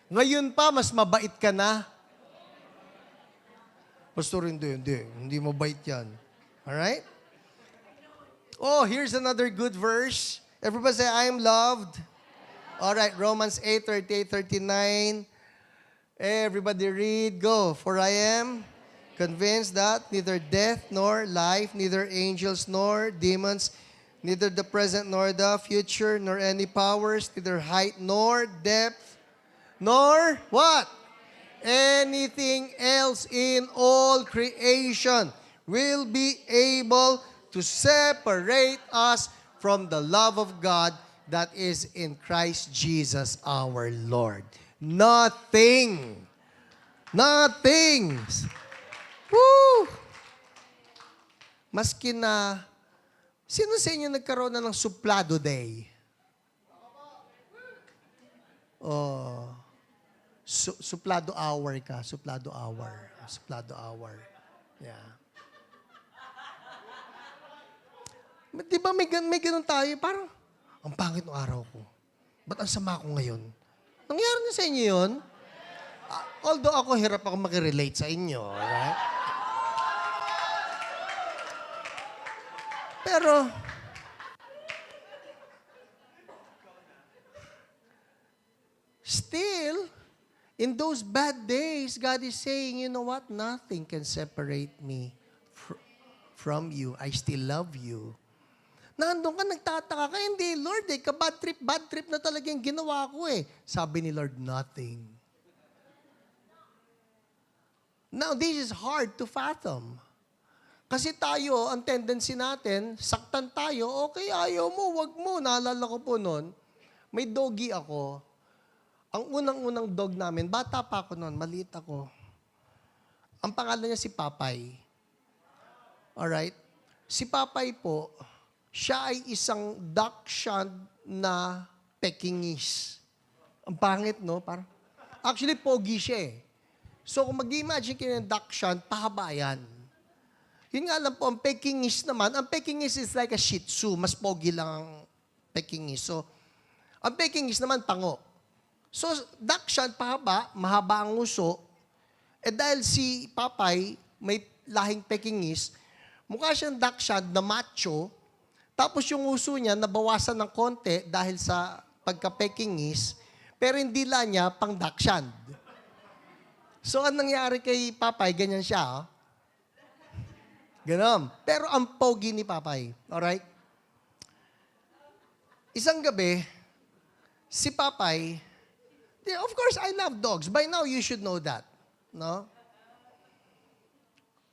Ngayon pa, mas mabait ka na. Pastor, hindi mabait yan. Alright? Oh, here's another good verse. Everybody say, I am loved. Alright, Romans 8:38-39. Everybody read, go. For I am convinced that neither death nor life, neither angels nor demons, neither the present nor the future, nor any powers, neither height nor depth, nor what? Anything else in all creation will be able to separate us from the love of God that is in Christ Jesus our Lord. Nothing. Nothing. Woo! Maski na, sino sa inyo nagkaroon na ng suplado day? Oh, suplado hour ka. Suplado hour. Suplado hour. Yeah. Di ba may ganun tayo? Parang, ang pangit ng araw ko. Ba't ang sama ko ngayon? Nangyari na sa inyo yun? Although ako, hirap ako makirelate sa inyo. Right? Pero, still, in those bad days, God is saying, you know what? Nothing can separate me from you. I still love you. Nandun ka, nagtataka ka, hindi, Lord, bad trip na talaga yung ginawa ko eh. Sabi ni Lord, nothing. Now, this is hard to fathom. Kasi tayo, ang tendency natin, saktan tayo, okay, ayaw mo, wag mo. Naalala ko po noon, may doggy ako. Ang unang-unang dog namin, bata pa ako noon, maliit ako. Ang pangalan niya si Papay. Alright? Si Papay po, siya ay isang Dachshund na Pekingese. Ang pangit, no? Parang, actually, pogi siya eh. So, kung mag-imagine kayo ng Dachshund, pahaba yan. Yun nga lang po, ang Pekingese naman, ang Pekingese is like a Shih Tzu. Mas pogi lang ang Pekingese. So, ang Pekingese naman, pango. So, Dachshund, pahaba, mahaba ang uso. Eh dahil si Papay, may lahing Pekingese, mukha siyang Dachshund na macho, tapos yung uso niya nabawasan ng konti dahil sa pagka-Pekingese, pero hindi lang niya pang Dachshund. So, anong nangyari kay Papay, ganyan siya, oh. Ganon. Pero ang pogi ni Papay. Alright? Isang gabi, si Papay, of course, I love dogs. By now, you should know that. No?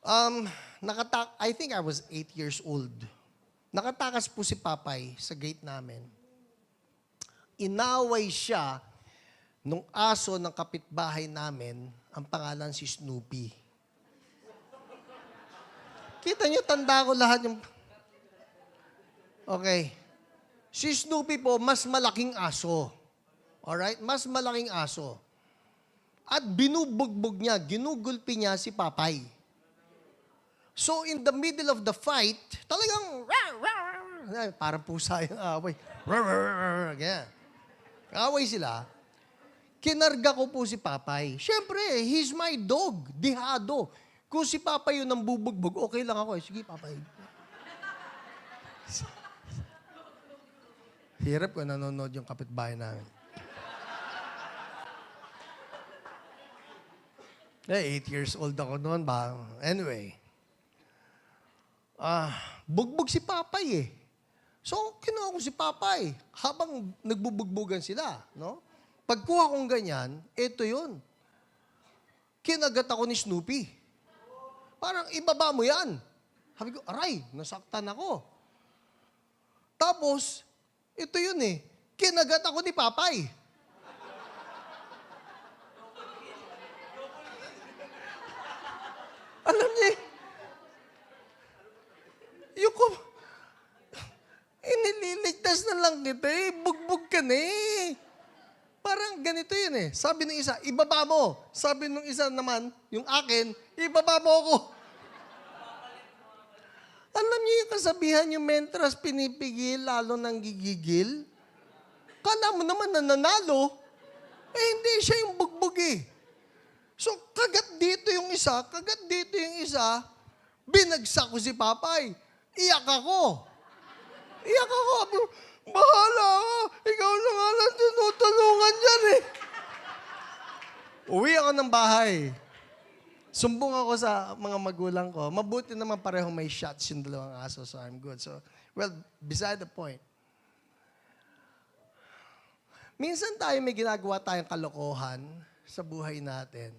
I think I was 8 years old. Nakatakas po si Papay sa gate namin. Inaway siya nung aso ng kapitbahay namin, ang pangalan si Snoopy. Kita niyo, tanda ko lahat yung... Okay. Si Snoopy po, mas malaking aso. Alright? Mas malaking aso. At binubugbog niya, ginugulpi niya si Papay. So, in the middle of the fight, talagang, parang pusa yung away. Ganyan. Away sila. Kinarga ko po si Papay. Siyempre, he's my dog. Dihado. Kung si Papay yun ang bubugbog, okay lang ako. Sige, Papay. Hirap ko nanonood yung kapitbahay namin. 8 years old ako noon ba? Anyway. Bugbog si Papay eh. So, kinuha ko si Papay. Habang nagbubugbogan sila, no? Pagkuha kong ganyan, ito yun. Kinagat ako ni Snoopy. Parang ibaba mo yan. Sabi ko, aray, nasaktan ako. Tapos, ito yun eh. Kinagat ako ni Papay. Alam niya, inililigtas na lang kita eh. Bugbog ka na eh. Parang ganito yun eh. Sabi ng isa, ibaba mo. Sabi ng isa naman, yung akin, ibaba mo ako. Alam Alam niyo yung kasabihan yung mentras pinipigil, lalo nang gigigil? Kala mo naman na nanalo. Hindi siya yung bugbog eh. So, kagat dito yung isa, binagsak ko si Papay. Iyak ako. Bahala ka. Ikaw na nga lang tinutulungan dyan eh. Uwi ako ng bahay. Sumbong ako sa mga magulang ko. Mabuti naman pareho may shots yung dalawang aso, so I'm good. So, well, beside the point. Minsan tayo may ginagawa tayong kalokohan sa buhay natin.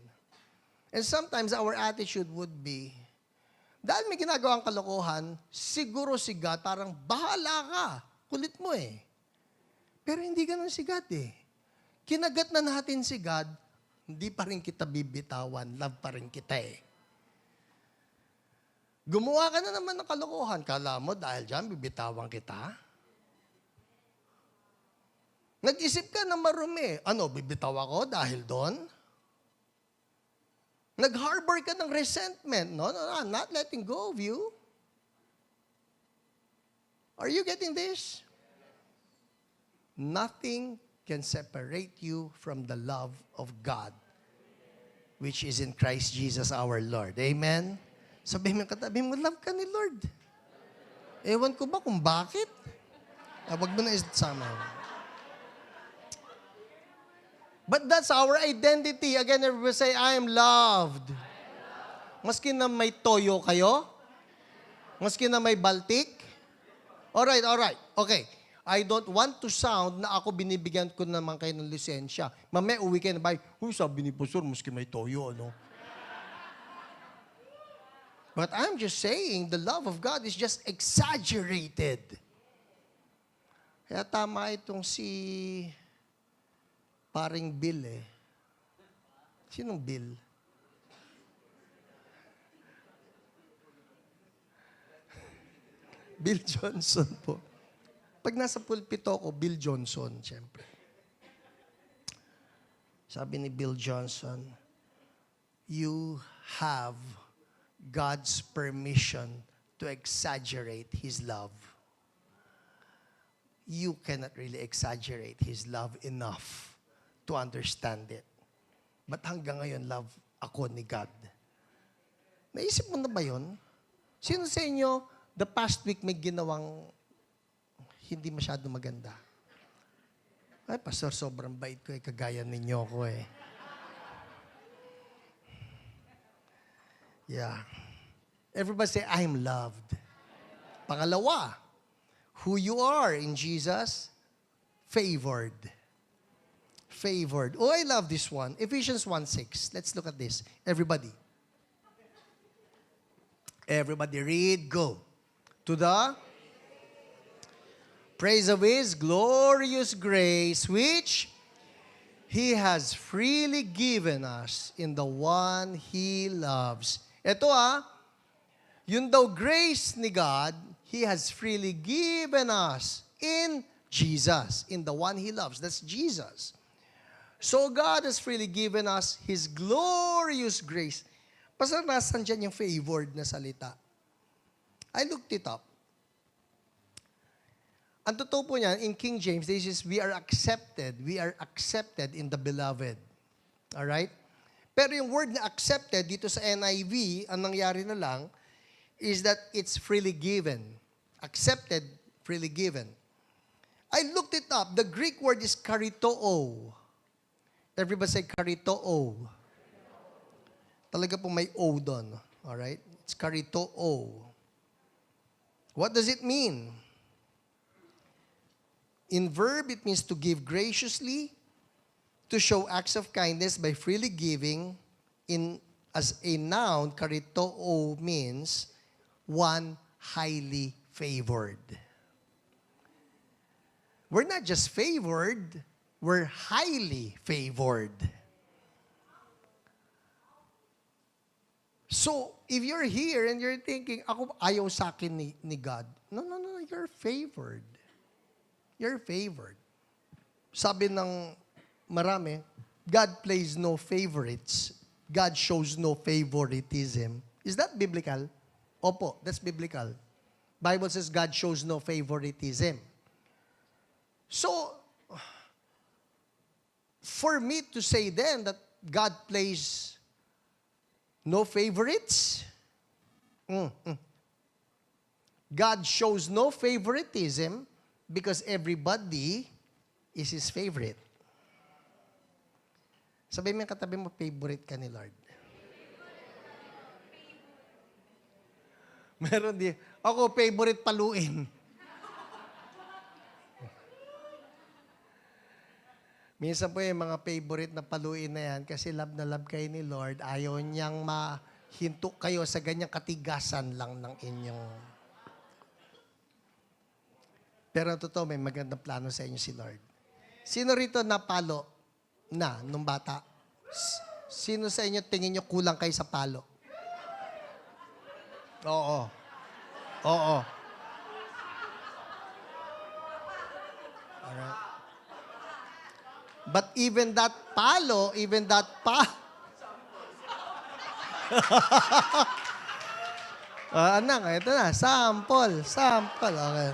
And sometimes our attitude would be, dahil may ginagawang kalokohan, siguro si God, parang bahala ka. Kulit mo eh. Pero hindi ganun si God eh. Kinagat na natin si God, hindi pa rin kita bibitawan, love pa rin kita eh. Gumawa ka na naman ng kalokohan, kala mo dahil dyan bibitawan kita? Nag-isip ka na marumi, bibitaw ako dahil doon? Nag-harbor ka ng resentment, no, I'm not letting go of you. Are you getting this? Nothing can separate you from the love of God, which is in Christ Jesus our Lord. Amen? Sabihin mo katabi mo, love ka ni Lord. Ewan ko ba kung bakit? Wag mo na isama. But that's our identity. Again, everybody say, I am loved. Maski na may toyo kayo? Maski na may baltik? Alright. Okay. I don't want to sound na ako binibigyan ko naman kayo ng lisensya. Mamaya uwi kayo na ba, sabi ni Pastor, maski may toyo, But I'm just saying, the love of God is just exaggerated. Kaya tama itong si paring Bill eh. Sinong Bill? Bill Johnson po. Pag nasa pulpito ko, Bill Johnson, siyempre. Sabi ni Bill Johnson, you have God's permission to exaggerate His love. You cannot really exaggerate His love enough to understand it. But hanggang ngayon, love ako ni God. Naisip mo na ba yun? Sino sa inyo, the past week may ginawang hindi masyado maganda? Ay, Pastor, sobrang bait ko eh. Kagaya ninyo ko eh. Yeah. Everybody say, I'm loved. Pangalawa, who you are in Jesus, favored. Favored. Oh, I love this one. Ephesians 1:6. Let's look at this. Everybody. Everybody read, go. To the praise of His glorious grace, which He has freely given us in the one He loves. Ito yun daw grace ni God, He has freely given us in Jesus, in the one He loves. That's Jesus. So God has freely given us His glorious grace. Pastor, nasan dyan yung favored na salita? I looked it up. Ang totoo po niyan, in King James, this is, we are accepted in the beloved. Alright? Pero yung word na accepted dito sa NIV, ang nangyari na lang, is that it's freely given. Accepted, freely given. I looked it up. The Greek word is karitoo. Everybody say karitoo. Talaga po may O doon. Alright? It's karitoo. What does it mean? In verb, it means to give graciously, to show acts of kindness by freely giving. As a noun, karitoo means one highly favored. We're not just favored, we're highly favored. So, if you're here and you're thinking, ako ayaw sa akin ni God. No, you're favored. You're favored. Sabi ng marami, God plays no favorites. God shows no favoritism. Is that biblical? Opo, that's biblical. Bible says God shows no favoritism. So, for me to say then that God plays no favorites, God shows no favoritism because everybody is His favorite. Sabihin mo yung katabi mo, favorite ka ni Lord. Meron di. Ako, favorite paluin. Minsan po yung mga favorite na paluin na yan, kasi love na love kayo ni Lord, ayaw niyang mahinto kayo sa ganyang katigasan lang ng inyong. Pero totoo, may magandang plano sa inyo si Lord. Sino rito napalo na nung bata? Sino sa inyo tingin nyo kulang kayo sa palo? Oo. Oo. Alright. But even that palo, anak, ito na, sample. Okay.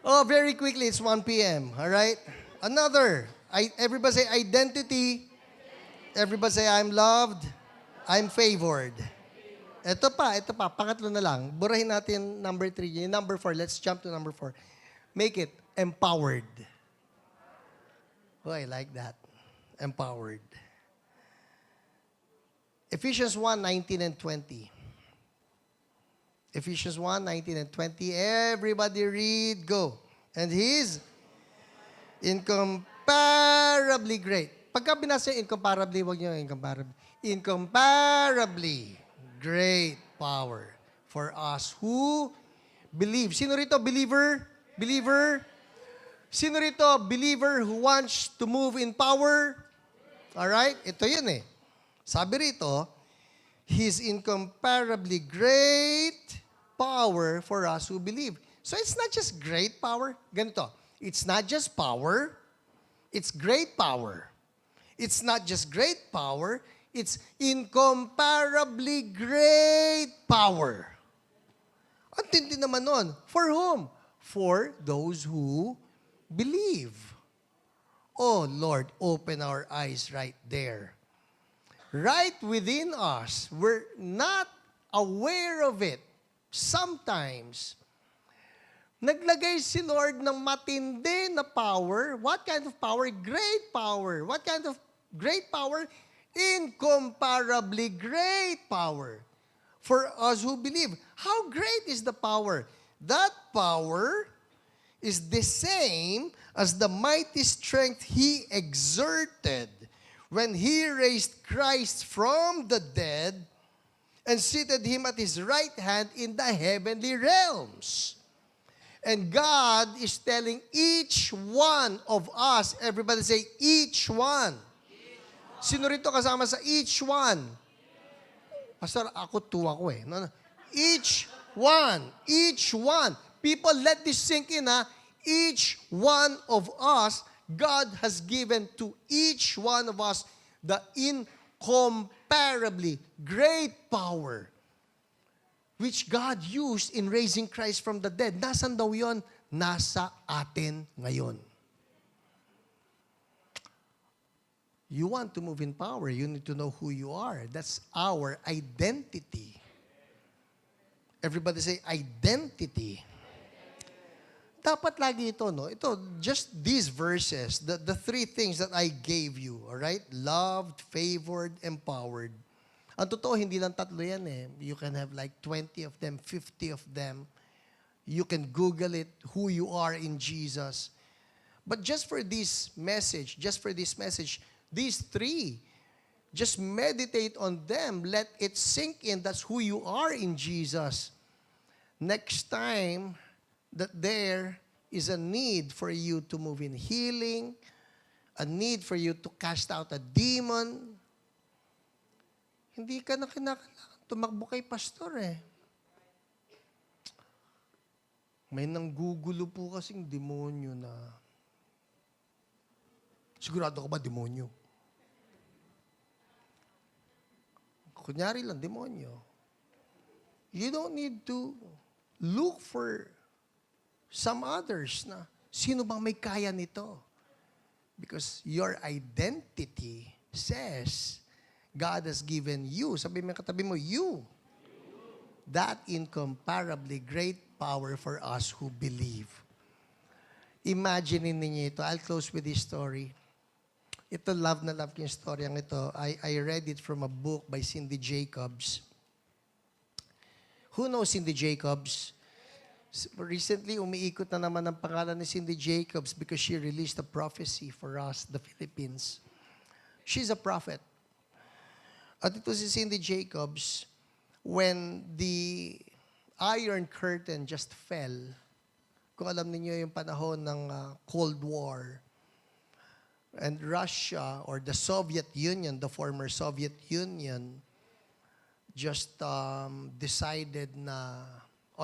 Oh, very quickly, it's 1 p.m. All right? Another. Everybody say identity. Everybody say I'm loved. I'm favored. Ito pa. Pangatlo na lang. Burahin natin number 3. Yung number 4. Let's jump to number 4. Make it empowered. Oh, I like that. Empowered. Ephesians 1:19 and 20. Ephesians 1:19 and 20. Everybody read. Go. And He's incomparably great. Pagka binasa yung incomparably, wag niyo incomparably. Incomparably great power for us who believe. Sino rito? Believer? Believer? Sino rito? Believer who wants to move in power? Alright? Ito yun eh. Sabi rito, His incomparably great power for us who believe. So it's not just great power. Ganito. It's not just power. It's great power. It's not just great power. It's incomparably great power. Ang tindi naman nun. For whom? For those who believe. Oh, Lord, open our eyes right there. Right within us. We're not aware of it. Sometimes, naglagay si Lord ng matindi na power. What kind of power? Great power. What kind of great power? Incomparably great power. For us who believe. How great is the power? That power is the same as the mighty strength He exerted when He raised Christ from the dead and seated Him at His right hand in the heavenly realms. And God is telling each one of us, everybody say, each one. Sino rito kasama sa each one? Pastor, ako eh. No. Each one. People, let this sink in, ha? Each one of us, God has given to each one of us the incomparably great power which God used in raising Christ from the dead. Nasaan daw yun? Nasa atin ngayon. You want to move in power, you need to know who you are. That's our identity. Everybody say, identity. Dapat lagi ito, no? Ito, just these verses, the three things that I gave you, all right? Loved, favored, empowered. Ang totoo, hindi lang tatlo yan eh. You can have like 20 of them, 50 of them. You can Google it, who you are in Jesus. But just for this message, these three, just meditate on them. Let it sink in. That's who you are in Jesus. Next time that there is a need for you to move in healing, a need for you to cast out a demon, hindi ka na kinakailangan tumakbo kay pastor eh. May nanggugulo po kasing demonyo na, sigurado ka ba demonyo? Kunyari lang, demonyo. You don't need to look for some others na, sino bang may kaya nito? Because your identity says, God has given you, sabi mo katabi mo, you, that incomparably great power for us who believe. Imagine ninyo ito. I'll close with this story. Ito, love na love ko yung storyang ito. I read it from a book by Cindy Jacobs. Who knows Cindy Jacobs? Recently, umiikot na naman ang pangalan ni Cindy Jacobs because she released a prophecy for us, the Philippines. She's a prophet. At ito si Cindy Jacobs, when the Iron Curtain just fell, kung alam niyo yung panahon ng Cold War, and Russia, or the Soviet Union, the former Soviet Union, just decided na,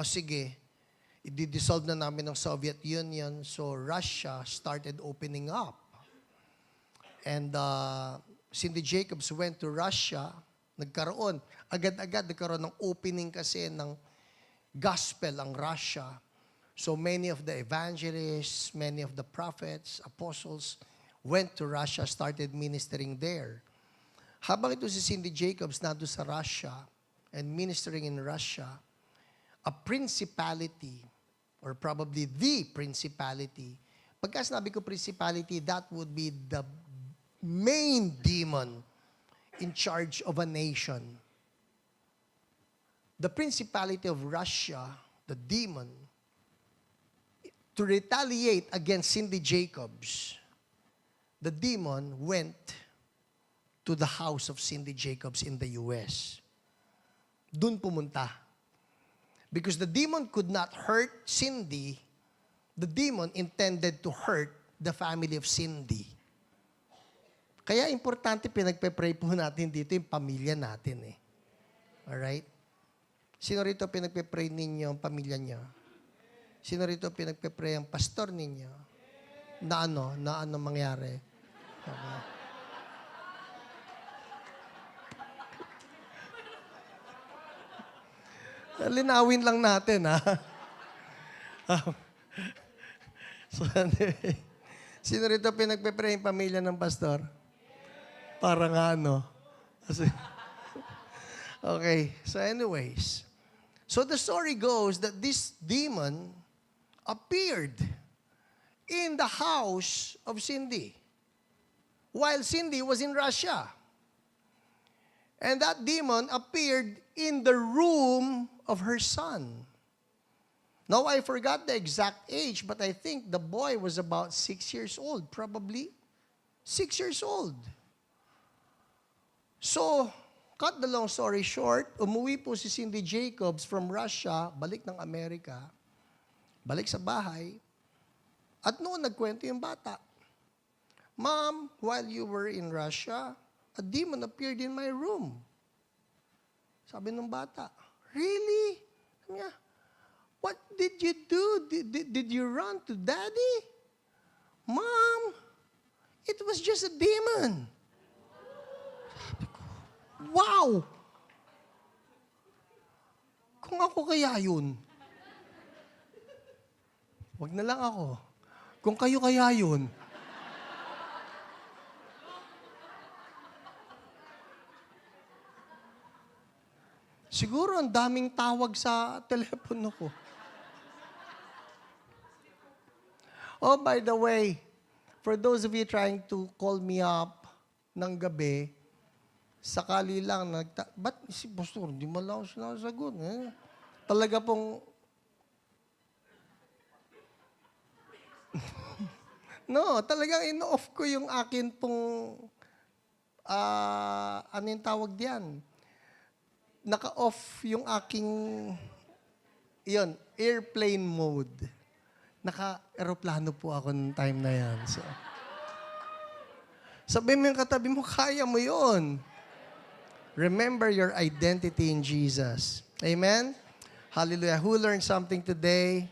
sige, i-dissolve na namin ng Soviet Union, so Russia started opening up. And Cindy Jacobs went to Russia, agad-agad nagkaroon ng opening kasi ng gospel ang Russia. So many of the evangelists, many of the prophets, apostles, went to Russia, started ministering there. Habang ito si Cindy Jacobs nado sa Russia and ministering in Russia, a principality, or probably the principality. Pagka sinabi ko principality, that would be the main demon in charge of a nation. The principality of Russia, the demon, to retaliate against Cindy Jacobs, the demon went to the house of Cindy Jacobs in the U.S. Doon pumunta. Because the demon could not hurt Cindy, the demon intended to hurt the family of Cindy. Kaya importante pinagpe-pray po natin dito yung pamilya natin eh. Alright? Sino rito pinagpe-pray ninyo ang pamilya niyo? Sino rito pinagpe-pray ang pastor ninyo? Na ano mangyari? Okay. Linawin lang natin, ha? So, anyway, sino rito pinagpe-pray yung pamilya ng pastor? Para nga Kasi, okay, so anyways. So the story goes that this demon appeared in the house of Cindy while Cindy was in Russia. And that demon appeared in the room of her son. Now, I forgot the exact age, but I think the boy was about 6 years old, probably 6 years old. So, cut the long story short, umuwi po si Cindy Jacobs from Russia, balik ng Amerika, balik sa bahay, at noon nagkwento yung bata. Mom, while you were in Russia, a demon appeared in my room. Sabi ng bata, really? Sabi niya, what did you do? Did you run to daddy? Mom, it was just a demon. Sabi ko, wow! Kung ako kaya yun, wag na lang ako. Kung kayo kaya yun, siguro ang daming tawag sa telepono ko. Oh, by the way, for those of you trying to call me up ng gabi, sakali lang, ba't si Pastor, hindi mo lang ako sinasagot. Talaga pong, no, talagang in-off ko yung akin pong, ano yung tawag diyan? Naka-off yung aking, airplane mode. Naka-aeroplano po ako ng time na yan. So, sabi mo yung katabi mo, kaya mo yun. Remember your identity in Jesus. Amen? Hallelujah. Who learned something today?